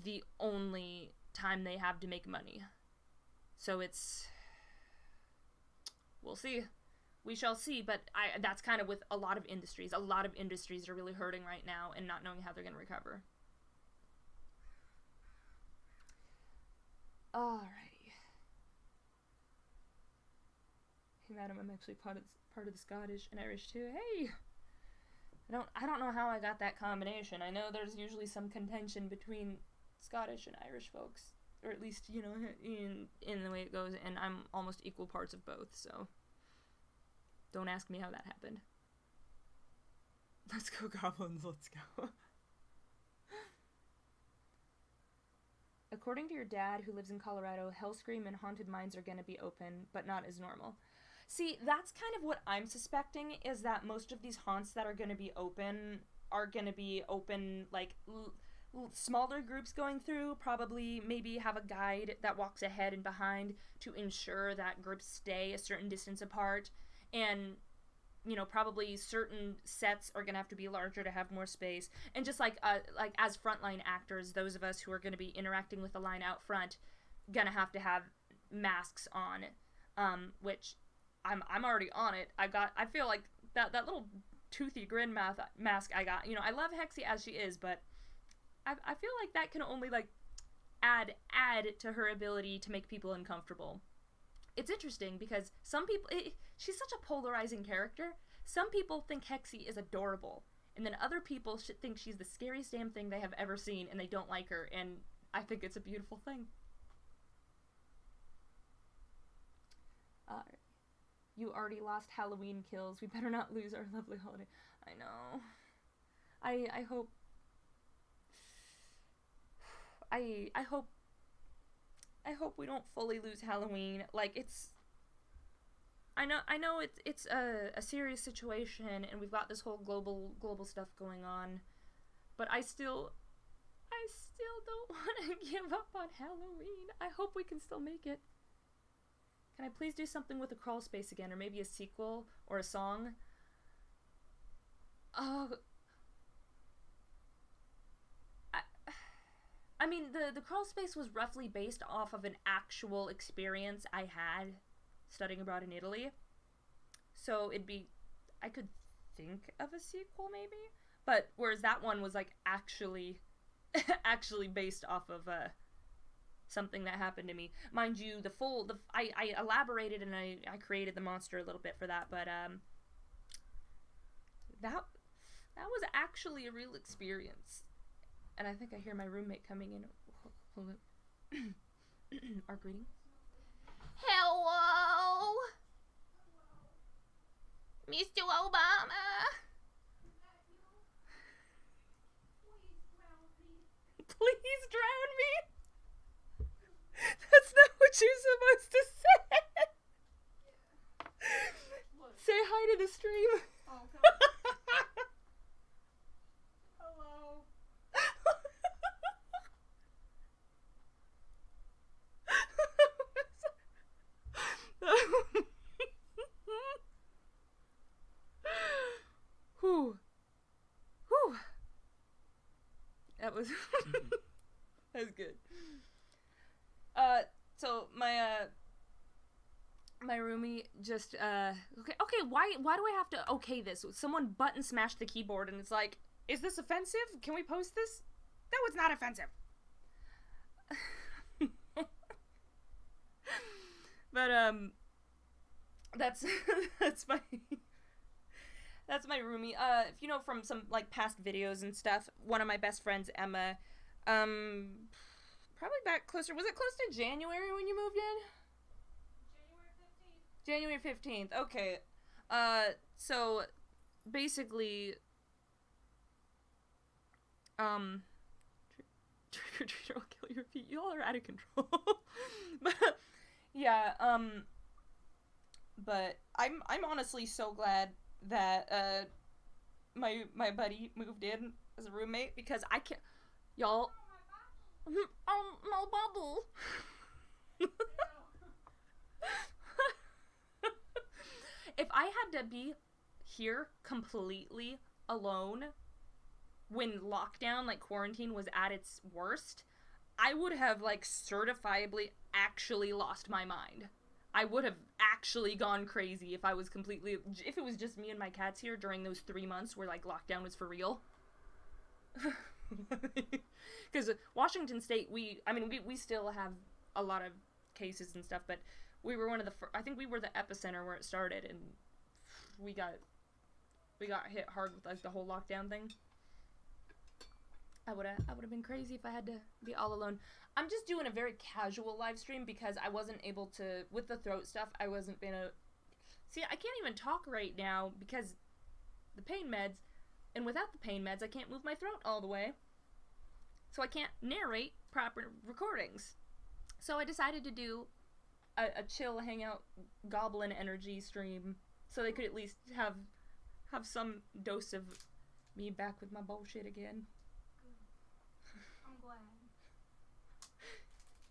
the only time they have to make money. So it's We'll see. We shall see, but that's kind of with a lot of industries. A lot of industries are really hurting right now and not knowing how they're going to recover. Alrighty. Hey, madam, I'm actually part of the Scottish and Irish too. Hey! I don't know how I got that combination. I know there's usually some contention between Scottish and Irish folks, or at least, you know, in the way it goes, and I'm almost equal parts of both, so don't ask me how that happened. Let's go, goblins, let's go. According to your dad, who lives in Colorado, Hellscream and Haunted Mines are gonna be open, but not as normal. See, that's kind of what I'm suspecting, is that most of these haunts that are gonna be open, like, smaller groups going through, probably maybe have a guide that walks ahead and behind to ensure that groups stay a certain distance apart, and, you know, probably certain sets are gonna have to be larger to have more space, and just like as frontline actors, those of us who are gonna be interacting with the line out front, gonna have to have masks on, which I'm already on it. I feel like that little toothy grin mask I got, you know, I love Hexy as she is, but I feel like that can only, like, add to her ability to make people uncomfortable. It's interesting because some people, she's such a polarizing character. Some people think Hexy is adorable, and then other people should think she's the scariest damn thing they have ever seen, and they don't like her, and I think it's a beautiful thing. You already lost Halloween kills. We better not lose our lovely holiday. I know. I hope... I hope we don't fully lose Halloween. Like, it's... I know it's a serious situation, and we've got this whole global stuff going on, but I still don't want to give up on Halloween. I hope we can still make it. Can I please do something with the crawl space again, or maybe a sequel or a song? I mean, the crawl space was roughly based off of an actual experience I had studying abroad in Italy. So I could think of a sequel maybe, but whereas that one was like actually based off of something that happened to me. Mind you, I elaborated and I created the monster a little bit for that, but that was actually a real experience. And I think I hear my roommate coming in. Hold on. Our greeting. Hello! Mr. Obama! Please drown me! That's not what you're supposed to say! Say hi to the stream. Oh, God. Hello. Whew. That was that was good. So my roomie just okay, why do I have to okay this? Someone button smashed the keyboard and it's like, is this offensive? Can we post this? No, it's not offensive. But that's that's my roomie. If you know from some like past videos and stuff, one of my best friends, Emma, probably back closer. Was it close to January when you moved in? January 15th. Okay. So basically, trick or treater will kill your feet. Y'all are out of control. But yeah. But I'm honestly so glad that my buddy moved in as a roommate, because I can't, y'all. My bubble. If I had to be here completely alone when lockdown, like quarantine, was at its worst, I would have like certifiably actually lost my mind. I would have actually gone crazy if if it was just me and my cats here during those 3 months where, like, lockdown was for real. Because Washington State, we still have a lot of cases and stuff, but we were one of the I think we were the epicenter where it started, and we got hit hard with, like, the whole lockdown thing. I would have been crazy if I had to be all alone. I'm just doing a very casual live stream because I wasn't able to, with the throat stuff, I wasn't gonna, see, I can't even talk right now because the pain meds, and without the pain meds, I can't move my throat all the way, so I can't narrate proper recordings. So I decided to do a chill hangout goblin energy stream so they could at least have some dose of me back with my bullshit again. I'm glad.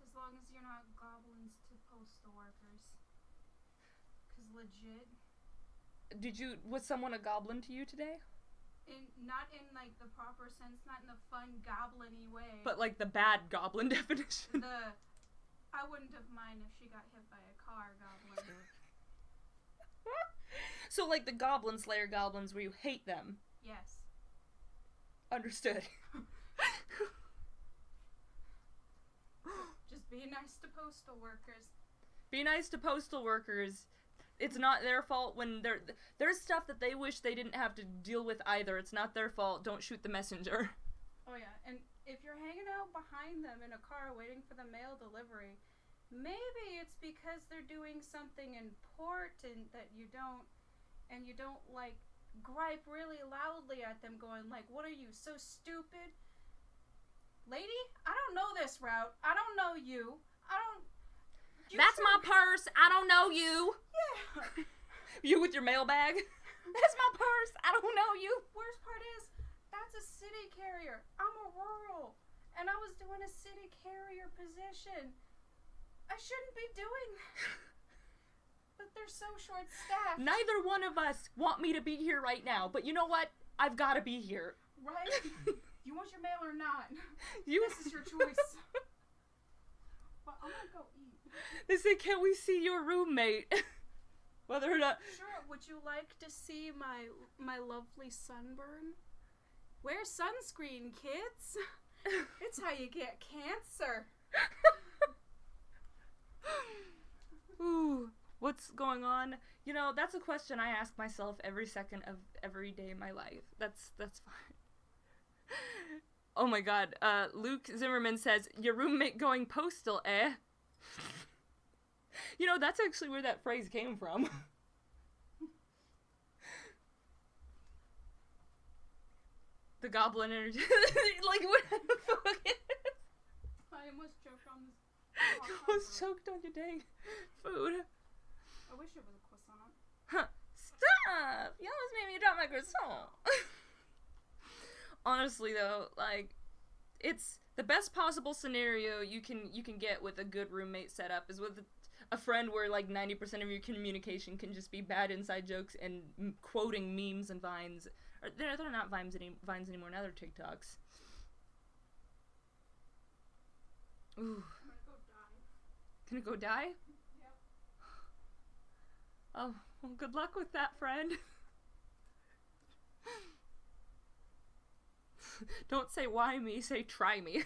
As long as you're not goblins to postal workers. 'Cause legit. Was someone a goblin to you today? Not in, like, the proper sense, not in the fun goblin-y way. But, like, the bad goblin definition. I wouldn't have minded if she got hit by a car goblin. So, like, the Goblin Slayer goblins where you hate them. Yes. Understood. Just be nice to postal workers. Be nice to postal workers. It's not their fault when there's stuff that they wish they didn't have to deal with either. It's not their fault. Don't shoot the messenger. Oh yeah, and if you're hanging out behind them in a car waiting for the mail delivery, maybe it's because they're doing something important that you don't, like, gripe really loudly at them going, like, what are you, so stupid? Lady, I don't know this route. I don't know you. That's my purse. I don't know you. Yeah. You with your mailbag? That's my purse. I don't know you. Worst part is, that's a city carrier. I'm a rural. And I was doing a city carrier position. I shouldn't be doing that. But they're so short-staffed. Neither one of us want me to be here right now, but you know what? I've got to be here. Right? You want your mail or not? This is your choice. But I'm gonna go eat. They say, can we see your roommate? Whether or not... Sure, would you like to see my lovely sunburn? Wear sunscreen, kids. It's how you get cancer. Ooh, what's going on? You know, that's a question I ask myself every second of every day of my life. That's fine. Oh my god, Luke Zimmerman says, your roommate going postal, eh? You know, that's actually where that phrase came from. The goblin energy. Like, what the fuck is this? I almost choked on this. You almost choked on your dang food. I wish it was a croissant. Huh. Stop! You almost made me drop my croissant. Honestly, though, like, it's the best possible scenario you can get with a good roommate setup is with a friend where, like, 90% of your communication can just be bad inside jokes and quoting memes and vines. Or, they're not vines anymore, now they're TikToks. Ooh. I'm gonna go die. Gonna go die? Yep. Oh, well, good luck with that, friend. Don't say why me, say try me.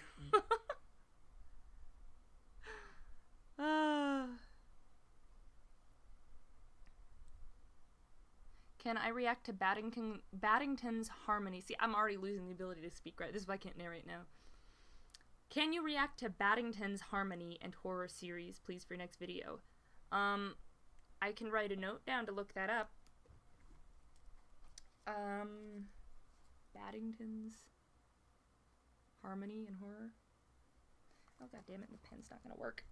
Can I react to Baddington's harmony? See, I'm already losing the ability to speak right. This is why I can't narrate now. Can you react to Baddington's harmony and horror series, please, for your next video? I can write a note down to look that up. Baddington's harmony and horror. Oh, god damn it, the pen's not gonna work.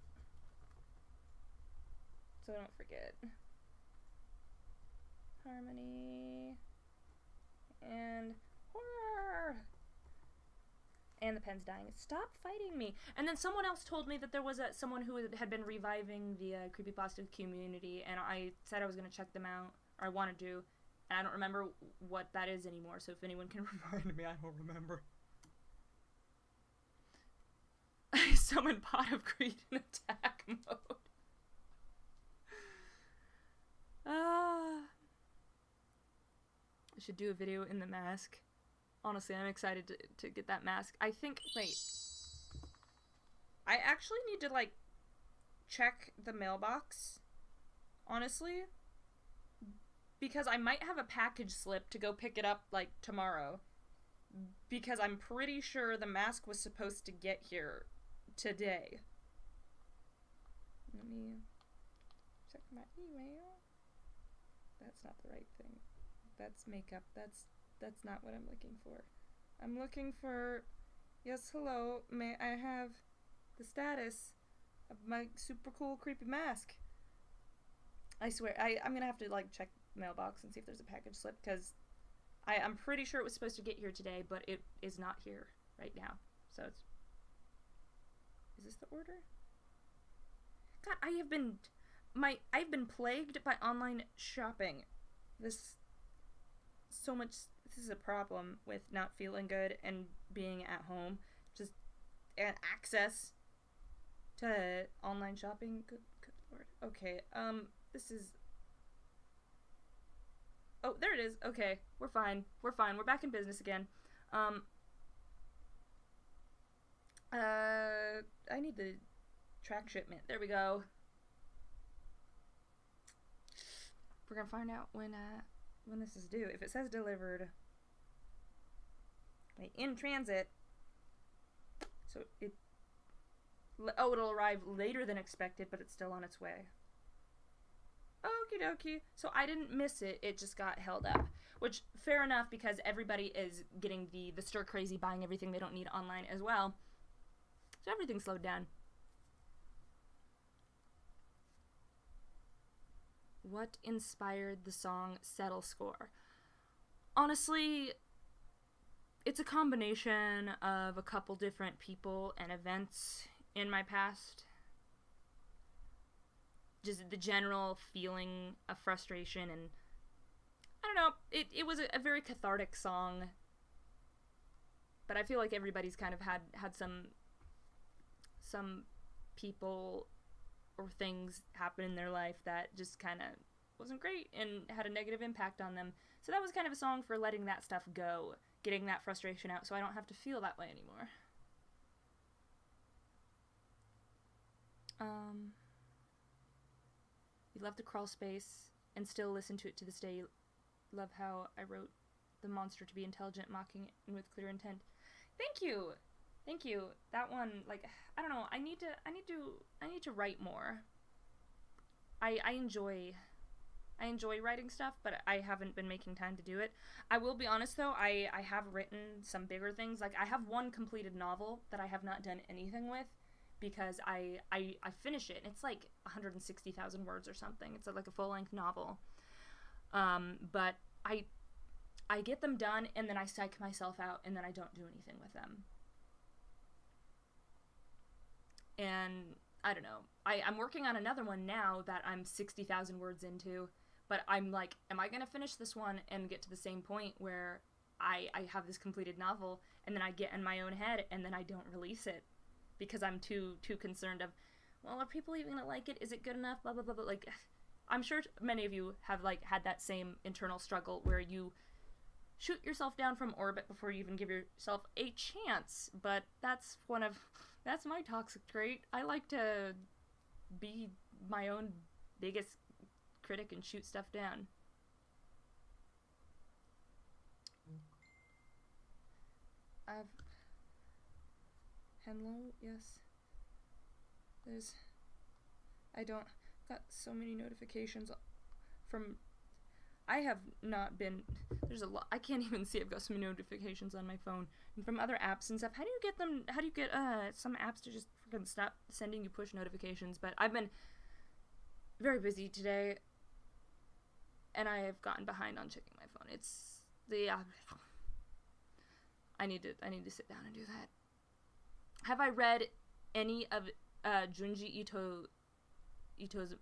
So I don't forget. Harmony and horror. And the pen's dying. Stop fighting me. And then someone else told me that there was someone who had been reviving the creepypasta community, and I said I was going to check them out, or I wanted to, and I don't remember what that is anymore, so if anyone can remind me, I don't remember. I summoned Pot of Greed in attack mode. should do a video in the mask. Honestly, I'm excited to get that mask. I think, wait. I actually need to, like, check the mailbox, honestly, because I might have a package slip to go pick it up, like, tomorrow, because I'm pretty sure the mask was supposed to get here today. Let me check my email. That's not the right thing. That's makeup. That's not what I'm looking for. I'm looking for, yes, hello, may I have the status of my super cool creepy mask? I swear, I'm gonna have to, like, check mailbox and see if there's a package slip, because I'm pretty sure it was supposed to get here today, but it is not here right now. So it's, is this the order? God, I've been plagued by online shopping. This is a problem with not feeling good and being at home. Just, and access to online shopping. Good lord. Okay, this is, oh, there it is. Okay, we're fine. We're back in business again. I need the track shipment. There we go. We're gonna find out when this is due. If it says delivered, wait, in transit, so it'll arrive later than expected, but it's still on its way. Okie dokie. So I didn't miss it. It just got held up, which fair enough, because everybody is getting the stir crazy, buying everything they don't need online as well. So everything slowed down. What inspired the song Settle Score? Honestly, it's a combination of a couple different people and events in my past. Just the general feeling of frustration, and I don't know, it was a very cathartic song, but I feel like everybody's kind of had some people or things happen in their life that just kind of wasn't great and had a negative impact on them. So that was kind of a song for letting that stuff go, getting that frustration out so I don't have to feel that way anymore. You love the crawl space and still listen to it to this day. Love how I wrote the monster to be intelligent, mocking, and with clear intent. Thank you. Thank you. That one, like, I don't know. I need to write more. I enjoy writing stuff, but I haven't been making time to do it. I will be honest though, I have written some bigger things. Like, I have one completed novel that I have not done anything with, because I finish it, and it's like 160,000 words or something. It's like a full-length novel. But I get them done, and then I psych myself out, and then I don't do anything with them. And I don't know. I'm working on another one now that I'm 60,000 words into, but I'm like, am I going to finish this one and get to the same point where I have this completed novel, and then I get in my own head, and then I don't release it because I'm too concerned of, well, are people even going to like it? Is it good enough? Blah, blah, blah, blah. Like, I'm sure many of you have, like, had that same internal struggle where you shoot yourself down from orbit before you even give yourself a chance, but that's my toxic trait. I like to be my own biggest critic and shoot stuff down. Hello, yes. Got so many notifications from, I have not been, there's a lot, I can't even see, I've got so many notifications on my phone, and from other apps and stuff. How do you get some apps to just freaking stop sending you push notifications? But I've been very busy today, and I have gotten behind on checking my phone. It's I need to sit down and do that. Have I read any of Junji Ito's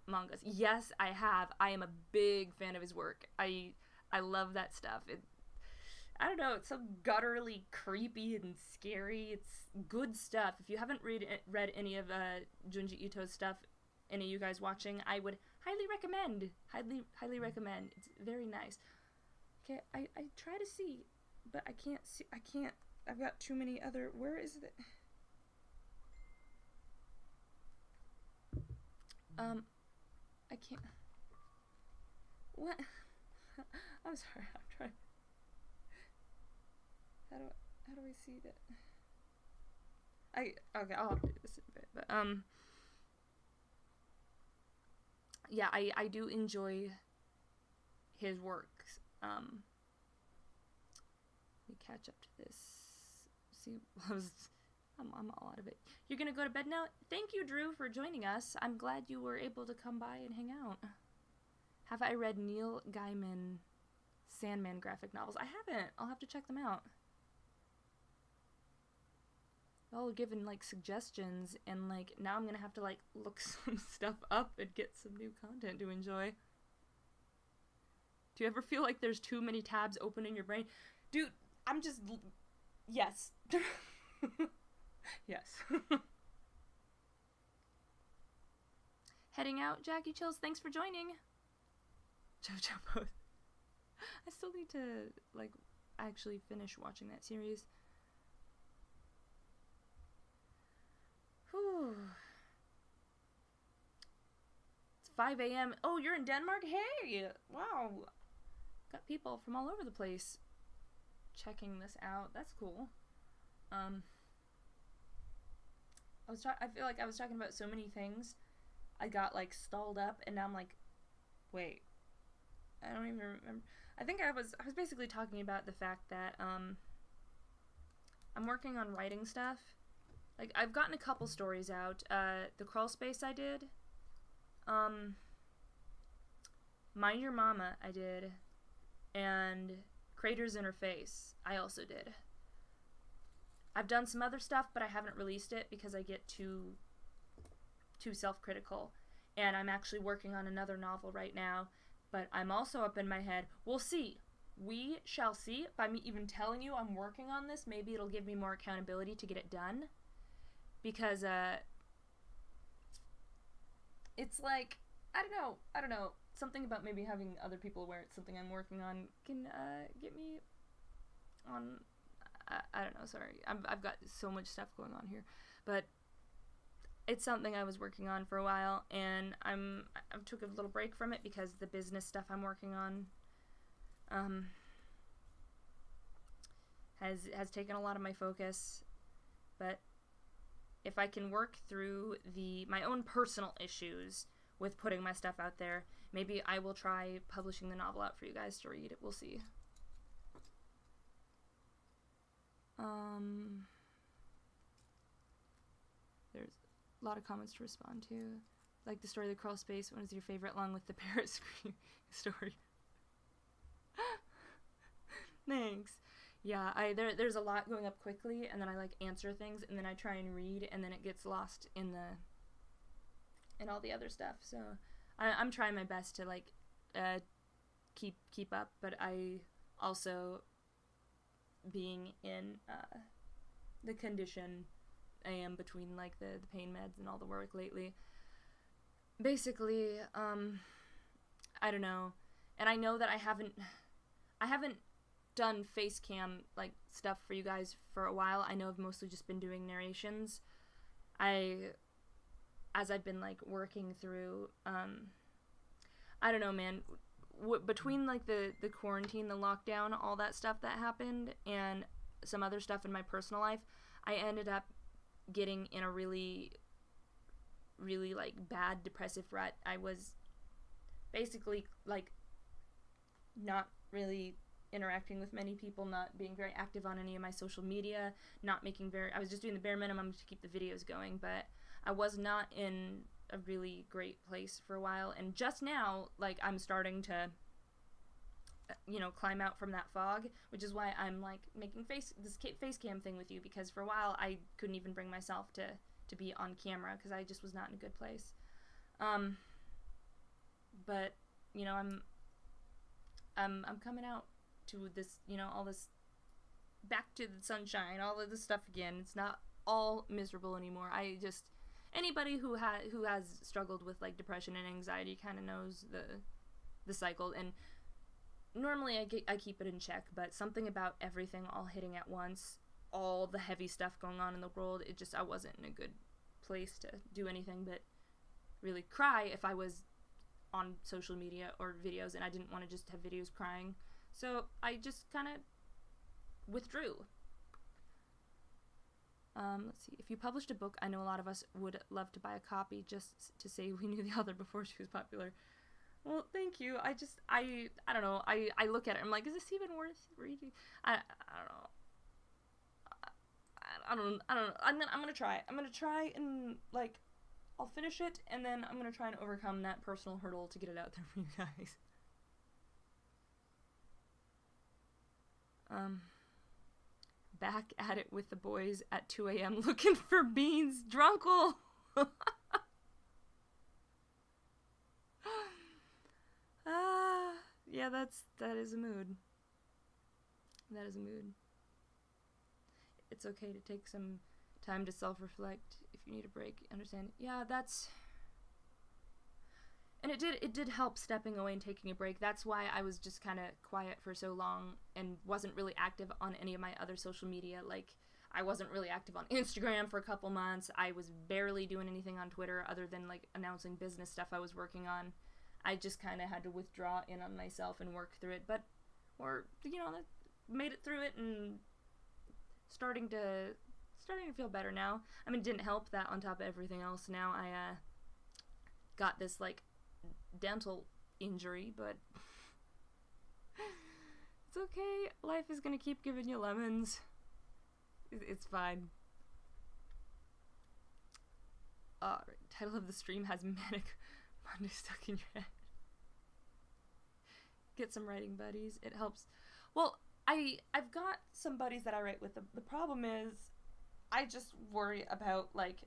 mangas? Yes, I have. I am a big fan of his work. I love that stuff. I don't know, it's so gutturally creepy and scary. It's good stuff. If you haven't read any of Junji Ito's stuff, any of you guys watching, I would highly recommend. Highly recommend. It's very nice. Okay, I try to see, but I can't see. I can't. I've got too many other. Where is it? I can't. What? I'm sorry. I'm trying. How do I see that? Okay. I'll have to do this in a bit. But yeah. I do enjoy his works. Let me catch up to this. See, I'm all out of it. You're gonna go to bed now? Thank you, Drew, for joining us. I'm glad you were able to come by and hang out. Have I read Neil Gaiman Sandman graphic novels? I haven't. I'll have to check them out. Y'all given like suggestions, and like now I'm gonna have to like look some stuff up and get some new content to enjoy. Do you ever feel like there's too many tabs open in your brain? Dude, I'm just... Yes. Yes. Heading out, Jackie Chills. Thanks for joining. JoJo Post. I still need to, like, actually finish watching that series. Whew. It's 5 a.m. Oh, you're in Denmark? Hey! Wow. Got people from all over the place checking this out. That's cool. I feel like I was talking about so many things. I got like stalled up, and now I'm like, wait. I don't even remember. I think I was basically talking about the fact that I'm working on writing stuff. Like, I've gotten a couple stories out. The Crawl Space I did. Mind Your Mama I did. And Crater's Interface I also did. I've done some other stuff, but I haven't released it because I get too self-critical. And I'm actually working on another novel right now, but I'm also up in my head. We'll see. We shall see. By me even telling you I'm working on this, maybe it'll give me more accountability to get it done. Because, it's like, I don't know. Something about maybe having other people aware it's something I'm working on can, get me on, I don't know, sorry. I've got so much stuff going on here. But it's something I was working on for a while, and I took a little break from it because the business stuff I'm working on, has taken a lot of my focus. But if I can work through my own personal issues with putting my stuff out there, maybe I will try publishing the novel out for you guys to read. We'll see. There's a lot of comments to respond to. Like the story of the crawl space. What is your favorite, along with the parrot scream story? Thanks. Yeah, there's a lot going up quickly, and then I like answer things, and then I try and read, and then it gets lost in all the other stuff. So I'm trying my best to like keep up, but I also, being in the condition I am between like the pain meds and all the work lately, basically I don't know. And I know that I haven't done face cam like stuff for you guys for a while. I know I've mostly just been doing narrations. As I've been like working through I don't know, man, between like the quarantine, the lockdown, all that stuff that happened, and some other stuff in my personal life, I ended up getting in a really like bad depressive rut. I was basically like not really interacting with many people, not being very active on any of my social media, I was just doing the bare minimum to keep the videos going, but I was not in a really great place for a while, and just now, like, I'm starting to, climb out from that fog, which is why I'm, like, making this face cam thing with you, because for a while I couldn't even bring myself to be on camera, because I just was not in a good place. But, I'm coming out to this, all this, back to the sunshine, all of this stuff again. It's not all miserable anymore. Anybody who has struggled with like depression and anxiety kind of knows the cycle, and normally I keep it in check, but something about everything all hitting at once, all the heavy stuff going on in the world, I wasn't in a good place to do anything but really cry if I was on social media or videos, and I didn't want to just have videos crying. So I just kind of withdrew. Let's see. If you published a book, I know a lot of us would love to buy a copy just to say we knew the author before she was popular. Well, thank you. I don't know. I look at it, I'm like, is this even worth reading? I don't know. I'm gonna try. I'm gonna try and, like, I'll finish it, and then I'm gonna try and overcome that personal hurdle to get it out there for you guys. Back at it with the boys at 2 a.m. looking for beans. Drunkle! Yeah, that is a mood. That is a mood. It's okay to take some time to self-reflect if you need a break. Understand? Yeah, and it did help stepping away and taking a break. That's why I was just kind of quiet for so long and wasn't really active on any of my other social media. Like, I wasn't really active on Instagram for a couple months. I was barely doing anything on Twitter other than, like, announcing business stuff I was working on. I just kind of had to withdraw in on myself and work through it. But made it through it and starting to feel better now. I mean, it didn't help that on top of everything else, now I got this, like, dental injury, but it's okay. Life is gonna keep giving you lemons. It's fine. Title of the stream has Manic Monday stuck in your head. Get some writing buddies. It helps. Well, I've got some buddies that I write with. The problem is I just worry about, like,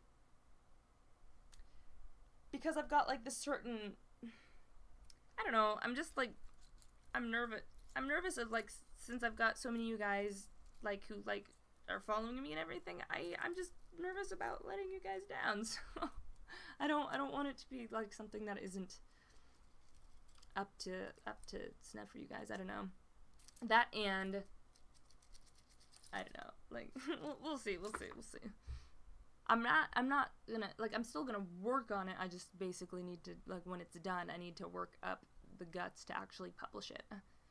because I've got, like, this certain, I don't know, I'm just, like, I'm nervous of, like, since I've got so many of you guys, like, who, like, are following me and everything, I'm just nervous about letting you guys down, so I don't want it to be, like, something that isn't up to snuff for you guys. I don't know. That, and I don't know, like, we'll see. I'm not gonna, like, I'm still gonna work on it. I just basically need to, like, when it's done, I need to work up the guts to actually publish it.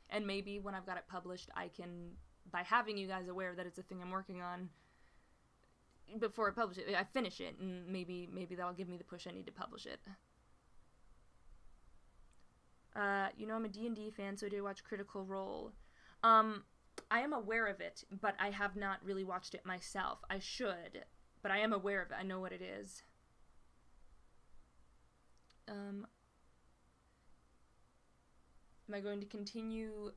And maybe when I've got it published, I can, by having you guys aware that it's a thing I'm working on, before I publish it, I finish it, and maybe that'll give me the push I need to publish it. I'm a D&D fan, so I do watch Critical Role. I am aware of it, but I have not really watched it myself. I should, but I am aware of it. I know what it is. Am I going to continue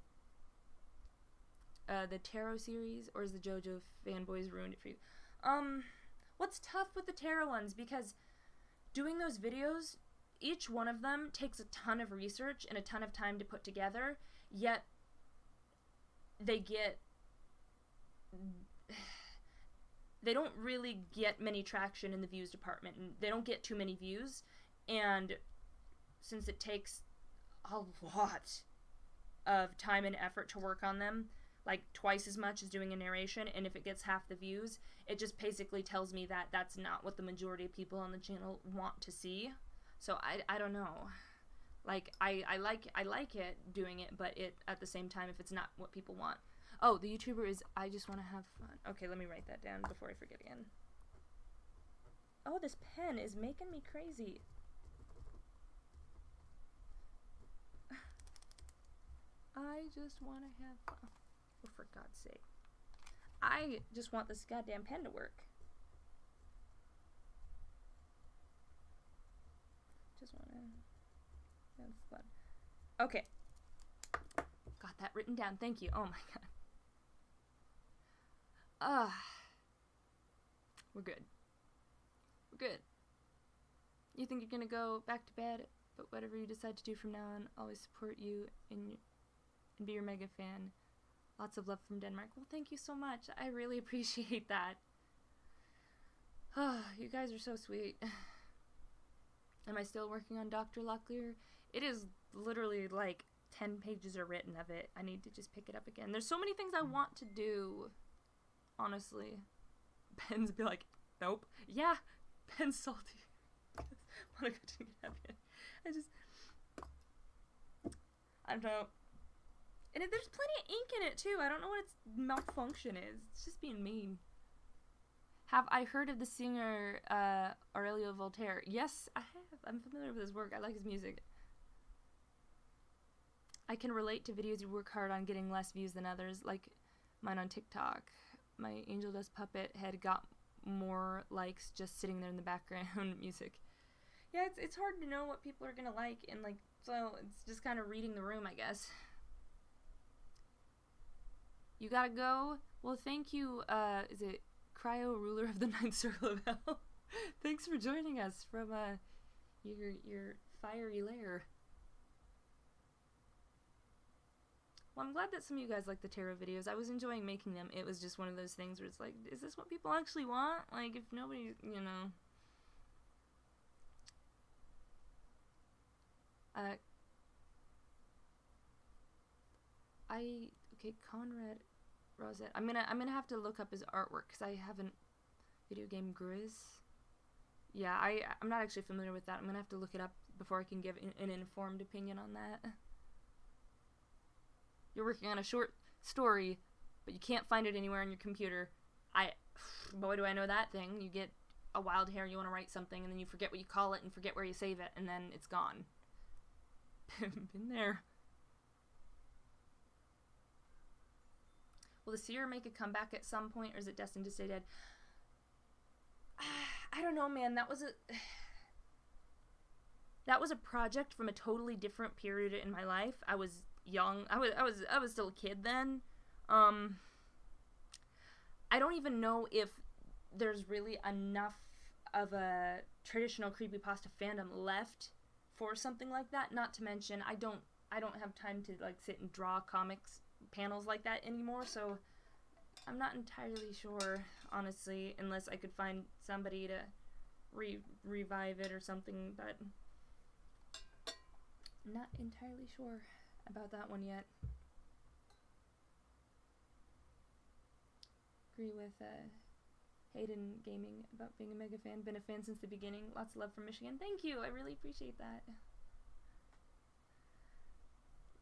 the Tarot series, or is the JoJo fanboys ruined it for you? What's tough with the Tarot ones, because doing those videos, each one of them takes a ton of research and a ton of time to put together, yet they don't really get many traction in the views department, and they don't get too many views, and since it takes a lot of time and effort to work on them, like twice as much as doing a narration, and if it gets half the views, it just basically tells me that that's not what the majority of people on the channel want to see. So I don't know. Like, I like it, doing it, but it, at the same time, if it's not what people want. Oh, the YouTuber is I just want to have fun. Okay, let me write that down before I forget again. Oh, this pen is making me crazy. I just want to have fun. Oh, for God's sake. I just want this goddamn pen to work. Just want to have fun. Okay. Got that written down. Thank you. Oh my God. We're good. We're good. You think you're gonna go back to bed, but whatever you decide to do from now on, always support you and be your mega fan. Lots of love from Denmark. Well, thank you so much. I really appreciate that. You guys are so sweet. Am I still working on Dr. Locklear? It is literally like 10 pages are written of it. I need to just pick it up again. There's so many things I want to do, honestly. Ben's be like, nope. Yeah, Ben's salty. Monica didn't get happy. I don't know. And there's plenty of ink in it, too. I don't know what its malfunction is. It's just being mean. Have I heard of the singer Aurelio Voltaire? Yes, I have. I'm familiar with his work. I like his music. I can relate to videos you work hard on getting less views than others, like mine on TikTok. My Angel Dust puppet head got more likes just sitting there in the background music. Yeah, it's hard to know what people are gonna like, and like, so it's just kind of reading the room, I guess. You gotta go? Well, thank you, is it Cryo, ruler of the Ninth Circle of Hell? Thanks for joining us from, your fiery lair. Well, I'm glad that some of you guys like the tarot videos. I was enjoying making them. It was just one of those things where it's like, is this what people actually want? Like, if nobody, you know. Okay, Conrad Rosette. I'm gonna have to look up his artwork, because I haven't. Video game Grizz. Yeah, I'm not actually familiar with that. I'm gonna have to look it up before I can give an informed opinion on that. You're working on a short story, but you can't find it anywhere on your computer. Boy, do I know that thing. You get a wild hair, you want to write something, and then you forget what you call it and forget where you save it, and then it's gone. Been there. Will the seer make a comeback at some point, or is it destined to stay dead? I don't know, man. That was a project from a totally different period in my life. I was young. I was still a kid then. I don't even know if there's really enough of a traditional creepypasta fandom left for something like that. Not to mention, I don't have time to like sit and draw comics panels like that anymore, so I'm not entirely sure, honestly, unless I could find somebody to revive it or something, but not entirely sure about that one yet. Agree with Hayden Gaming about being a mega fan. Been a fan since the beginning. Lots of love from Michigan. Thank you. I really appreciate that.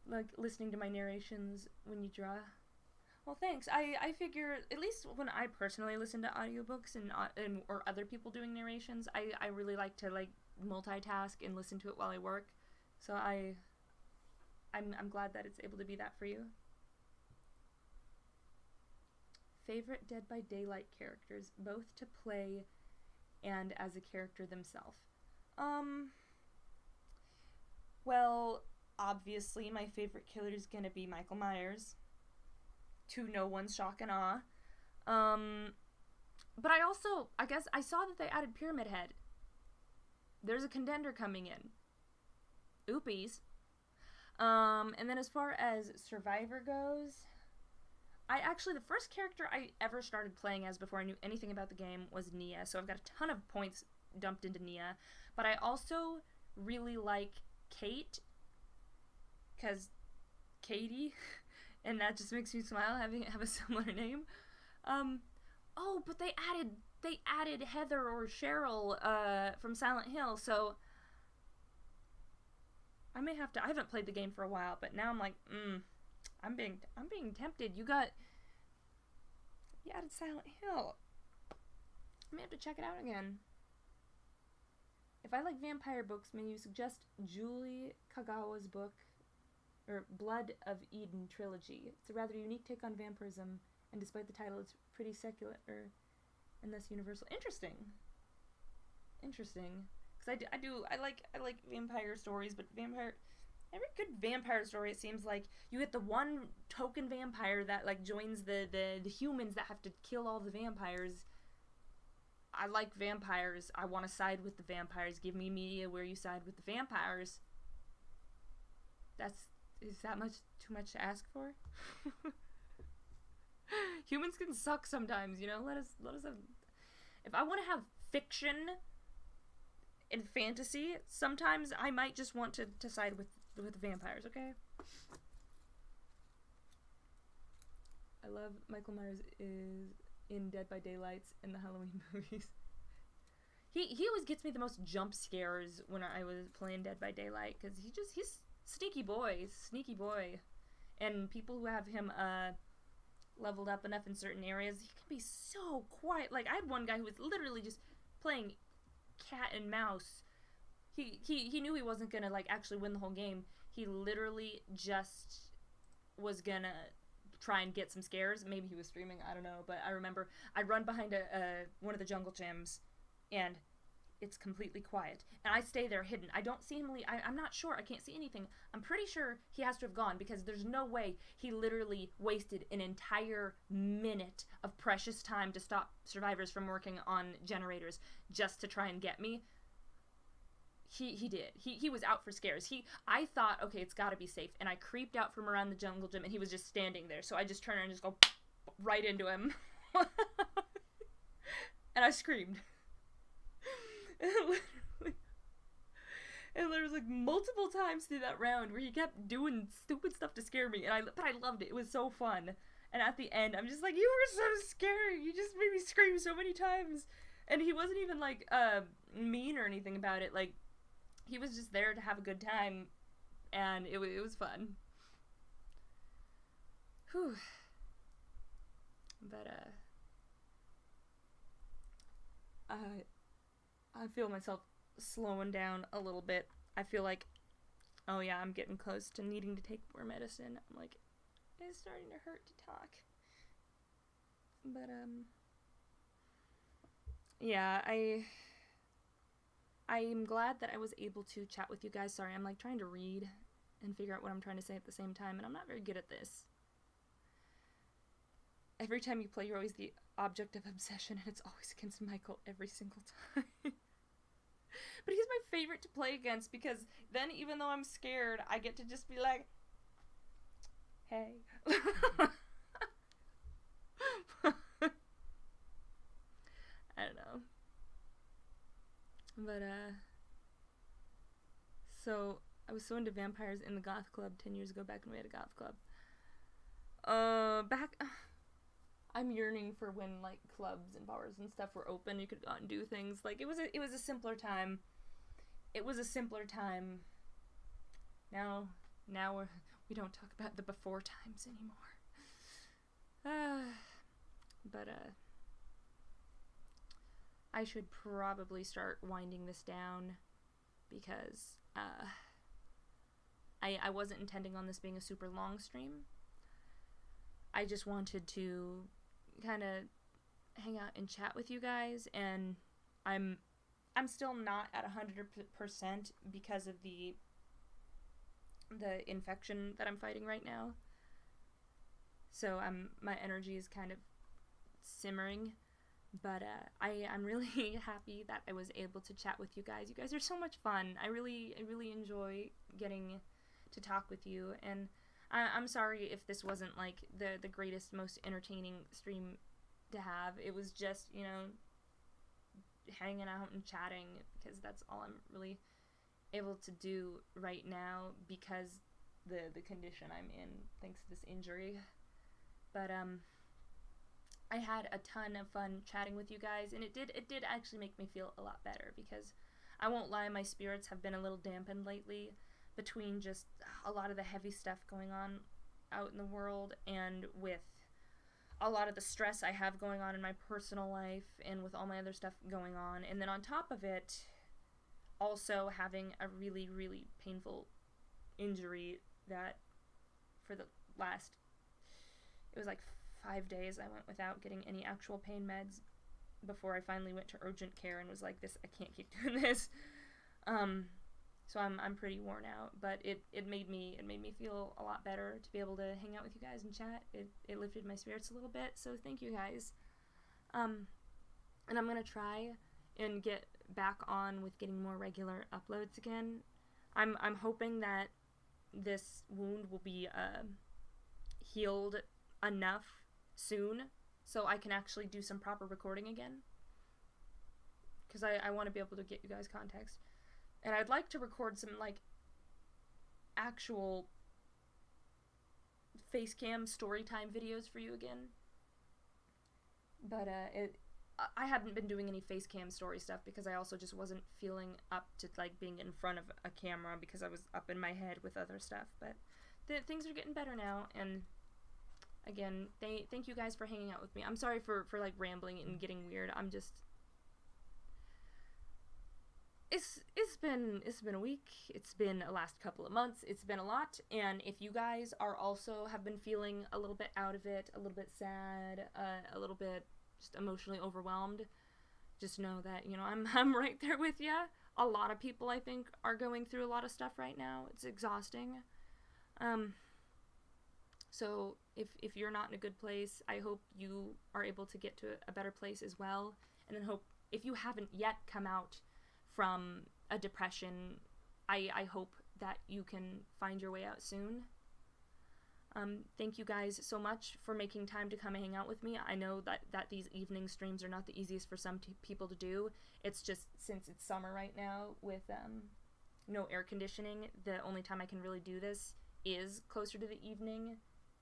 Like listening to my narrations when you draw. Well, thanks. I figure, at least when I personally listen to audiobooks and or other people doing narrations, I really like to like multitask and listen to it while I work. So I'm glad that it's able to be that for you. Favorite Dead by Daylight characters, both to play and as a character themselves. Well, obviously my favorite killer is gonna be Michael Myers, to no one's shock and awe. But I guess I saw that they added Pyramid Head. There's a contender coming in. Oopies. And then as far as Survivor goes, the first character I ever started playing as before I knew anything about the game was Nia, so I've got a ton of points dumped into Nia. But I also really like Kate, because Katie, and that just makes me smile having it have a similar name. But they added Heather or Cheryl from Silent Hill, so I haven't played the game for a while, but now I'm like, I'm being tempted. You added Silent Hill. I may have to check it out again. If I like vampire books, may you suggest Julie Kagawa's book, or Blood of Eden trilogy. It's a rather unique take on vampirism, and despite the title, it's pretty secular and thus universal. Interesting. Because I like vampire stories, but every good vampire story, it seems like you get the one token vampire that like joins the humans that have to kill all the vampires. I like vampires. I want to side with the vampires. Give me media where you side with the vampires. Is that too much to ask for? Humans can suck sometimes, you know? Let us have... If I want to have fiction and fantasy, sometimes I might just want to side with with the vampires, okay? I love Michael Myers is in Dead by Daylights in the Halloween movies. He always gets me the most jump scares when I was playing Dead by Daylight, because he's sneaky boy. And people who have him leveled up enough in certain areas, he can be so quiet. Like, I had one guy who was literally just playing cat and mouse. He knew he wasn't gonna, like, actually win the whole game. He literally just was gonna try and get some scares. Maybe he was streaming, I don't know. But I remember I'd run behind one of the jungle gyms, and it's completely quiet. And I stay there hidden. I don't see him leave. I'm not sure. I can't see anything. I'm pretty sure he has to have gone, because there's no way he literally wasted an entire minute of precious time to stop survivors from working on generators just to try and get me. He did. He was out for scares. I thought, okay, it's gotta be safe. And I creeped out from around the jungle gym, and he was just standing there. So I just turned around and just go right into him. And I screamed. And there was like multiple times through that round where he kept doing stupid stuff to scare me, but I loved it. It was so fun. And at the end, I'm just like, you were so scary. You just made me scream so many times. And he wasn't even like mean or anything about it. Like, he was just there to have a good time, and it was fun. Whew. But I feel myself slowing down a little bit. I feel like, oh yeah, I'm getting close to needing to take more medicine. I'm like, it's starting to hurt to talk. But yeah, I'm glad that I was able to chat with you guys. Sorry, I'm like trying to read and figure out what I'm trying to say at the same time, and I'm not very good at this. Every time you play, you're always the object of obsession, and it's always against Michael every single time. But he's my favorite to play against, because then, even though I'm scared, I get to just be like, hey. I don't know. But, so, I was so into vampires in the goth club 10 years ago, back when we had a goth club. I'm yearning for when, like, clubs and bars and stuff were open. You could go out and do things. Like, it was a simpler time. It was a simpler time. Now we don't talk about the before times anymore. But I should probably start winding this down, because I wasn't intending on this being a super long stream. I just wanted to kind of hang out and chat with you guys, and I'm still not at 100% because of the infection that I'm fighting right now. So my energy is kind of simmering, but I'm really happy that I was able to chat with you guys. You guys are so much fun. I really enjoy getting to talk with you, and I'm sorry if this wasn't like the greatest, most entertaining stream to have. It was just, you know, hanging out and chatting, because that's all I'm really able to do right now, because the condition I'm in, thanks to this injury. But I had a ton of fun chatting with you guys, and it did actually make me feel a lot better, because I won't lie, my spirits have been a little dampened lately between just a lot of the heavy stuff going on out in the world, and with a lot of the stress I have going on in my personal life, and with all my other stuff going on. And then on top of it, also having a really, really painful injury that for the last, it was like 5 days I went without getting any actual pain meds before I finally went to urgent care and was like, I can't keep doing this. So I'm pretty worn out, but it made me feel a lot better to be able to hang out with you guys and chat. It lifted my spirits a little bit, so thank you guys. And I'm gonna try and get back on with getting more regular uploads again. I'm hoping that this wound will be healed enough soon so I can actually do some proper recording again, because I want to be able to get you guys context. And I'd like to record some, like, actual face cam story time videos for you again. But I hadn't been doing any face cam story stuff because I also just wasn't feeling up to like being in front of a camera because I was up in my head with other stuff. But things are getting better now, and again, thank you guys for hanging out with me. I'm sorry for like rambling and getting weird. I'm just it's been a week. It's been a last couple of months. It's been a lot, and if you guys are also have been feeling a little bit out of it, a little bit sad, a little bit just emotionally overwhelmed, just know that, you know, I'm right there with you. A lot of people, I think, are going through a lot of stuff right now. It's exhausting. So if you're not in a good place, I hope you are able to get to a better place as well. And then hope, if you haven't yet come out from a depression, I hope that you can find your way out soon. Thank you guys so much for making time to come and hang out with me. I know that these evening streams are not the easiest for some people to do. It's just, since it's summer right now with no air conditioning, the only time I can really do this is closer to the evening.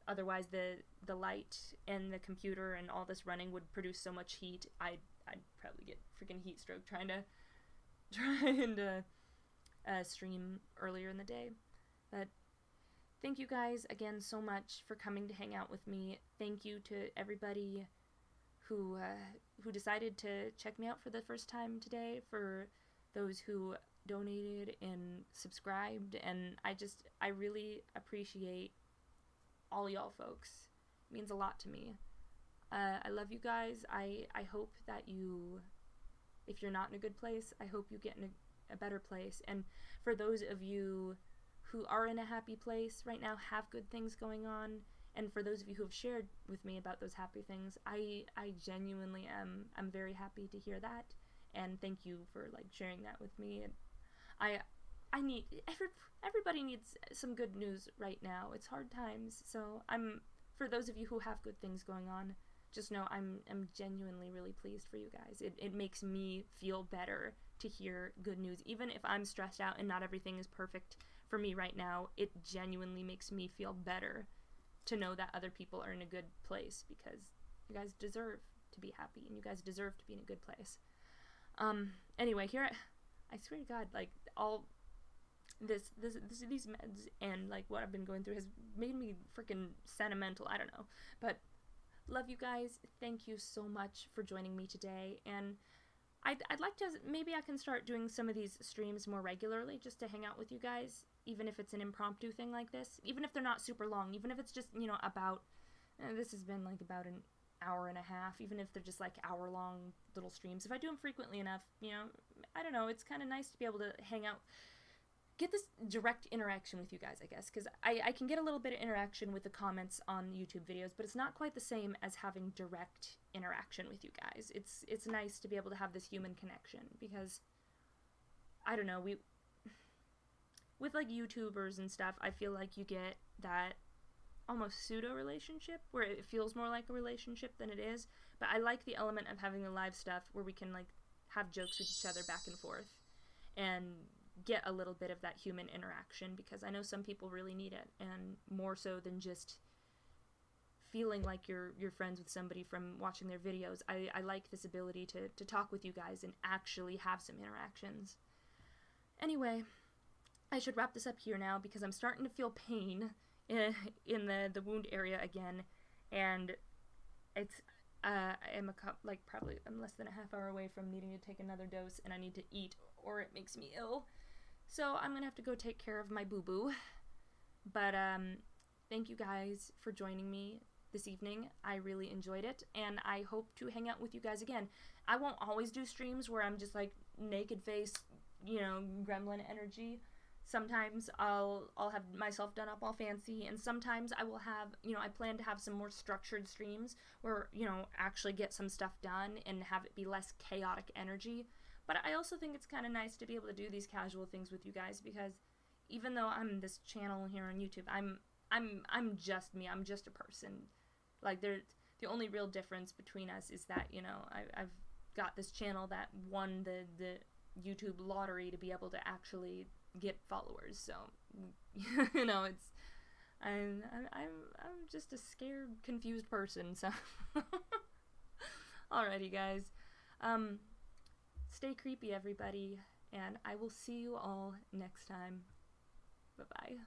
Otherwise, the light and the computer and all this running would produce so much heat, I'd probably get freaking heat stroke trying to stream earlier in the day. But thank you guys again so much for coming to hang out with me. Thank you to everybody who decided to check me out for the first time today, for those who donated and subscribed, and I really appreciate all y'all folks. It means a lot to me. I love you guys. I hope that you, if you're not in a good place, I hope you get in a better place. And for those of you who are in a happy place right now, have good things going on, and for those of you who have shared with me about those happy things, I genuinely I'm very happy to hear that, and thank you for like sharing that with me. And I need everybody needs some good news right now. It's hard times, so for those of you who have good things going on, just know I'm genuinely really pleased for you guys. It makes me feel better to hear good news. Even if I'm stressed out and not everything is perfect for me right now, it genuinely makes me feel better to know that other people are in a good place, because you guys deserve to be happy and you guys deserve to be in a good place. Anyway, here I swear to God, like all these meds and like what I've been going through has made me freaking sentimental. I don't know, but love you guys. Thank you so much for joining me today, and I'd like to, maybe I can start doing some of these streams more regularly, just to hang out with you guys, even if it's an impromptu thing like this, even if they're not super long, even if it's just, you know, about, this has been like about an hour and a half, even if they're just like hour-long little streams. If I do them frequently enough, you know, I don't know, it's kind of nice to be able to hang out, get this direct interaction with you guys, I guess, because I can get a little bit of interaction with the comments on YouTube videos, but it's not quite the same as having direct interaction with you guys. It's nice to be able to have this human connection, because I don't know, with like YouTubers and stuff, I feel like you get that almost pseudo relationship where it feels more like a relationship than it is. But I like the element of having the live stuff where we can like have jokes with each other back and forth and get a little bit of that human interaction, because I know some people really need it, and more so than just feeling like you're friends with somebody from watching their videos. I like this ability to talk with you guys and actually have some interactions. Anyway, I should wrap this up here now, because I'm starting to feel pain in the wound area again, and it's I'm less than a half hour away from needing to take another dose, and I need to eat or it makes me ill. So I'm gonna have to go take care of my boo-boo. But thank you guys for joining me this evening. I really enjoyed it, and I hope to hang out with you guys again. I won't always do streams where I'm just like naked face, you know, gremlin energy. Sometimes I'll have myself done up all fancy, and sometimes I will have, you know, I plan to have some more structured streams where, you know, actually get some stuff done and have it be less chaotic energy. But I also think it's kind of nice to be able to do these casual things with you guys, because even though I'm this channel here on YouTube, I'm just me. I'm just a person. Like, the only real difference between us is that, you know, I've got this channel that won the YouTube lottery to be able to actually get followers. So, you know, I'm just a scared, confused person. So, alrighty, guys. Stay creepy, everybody, and I will see you all next time. Bye-bye.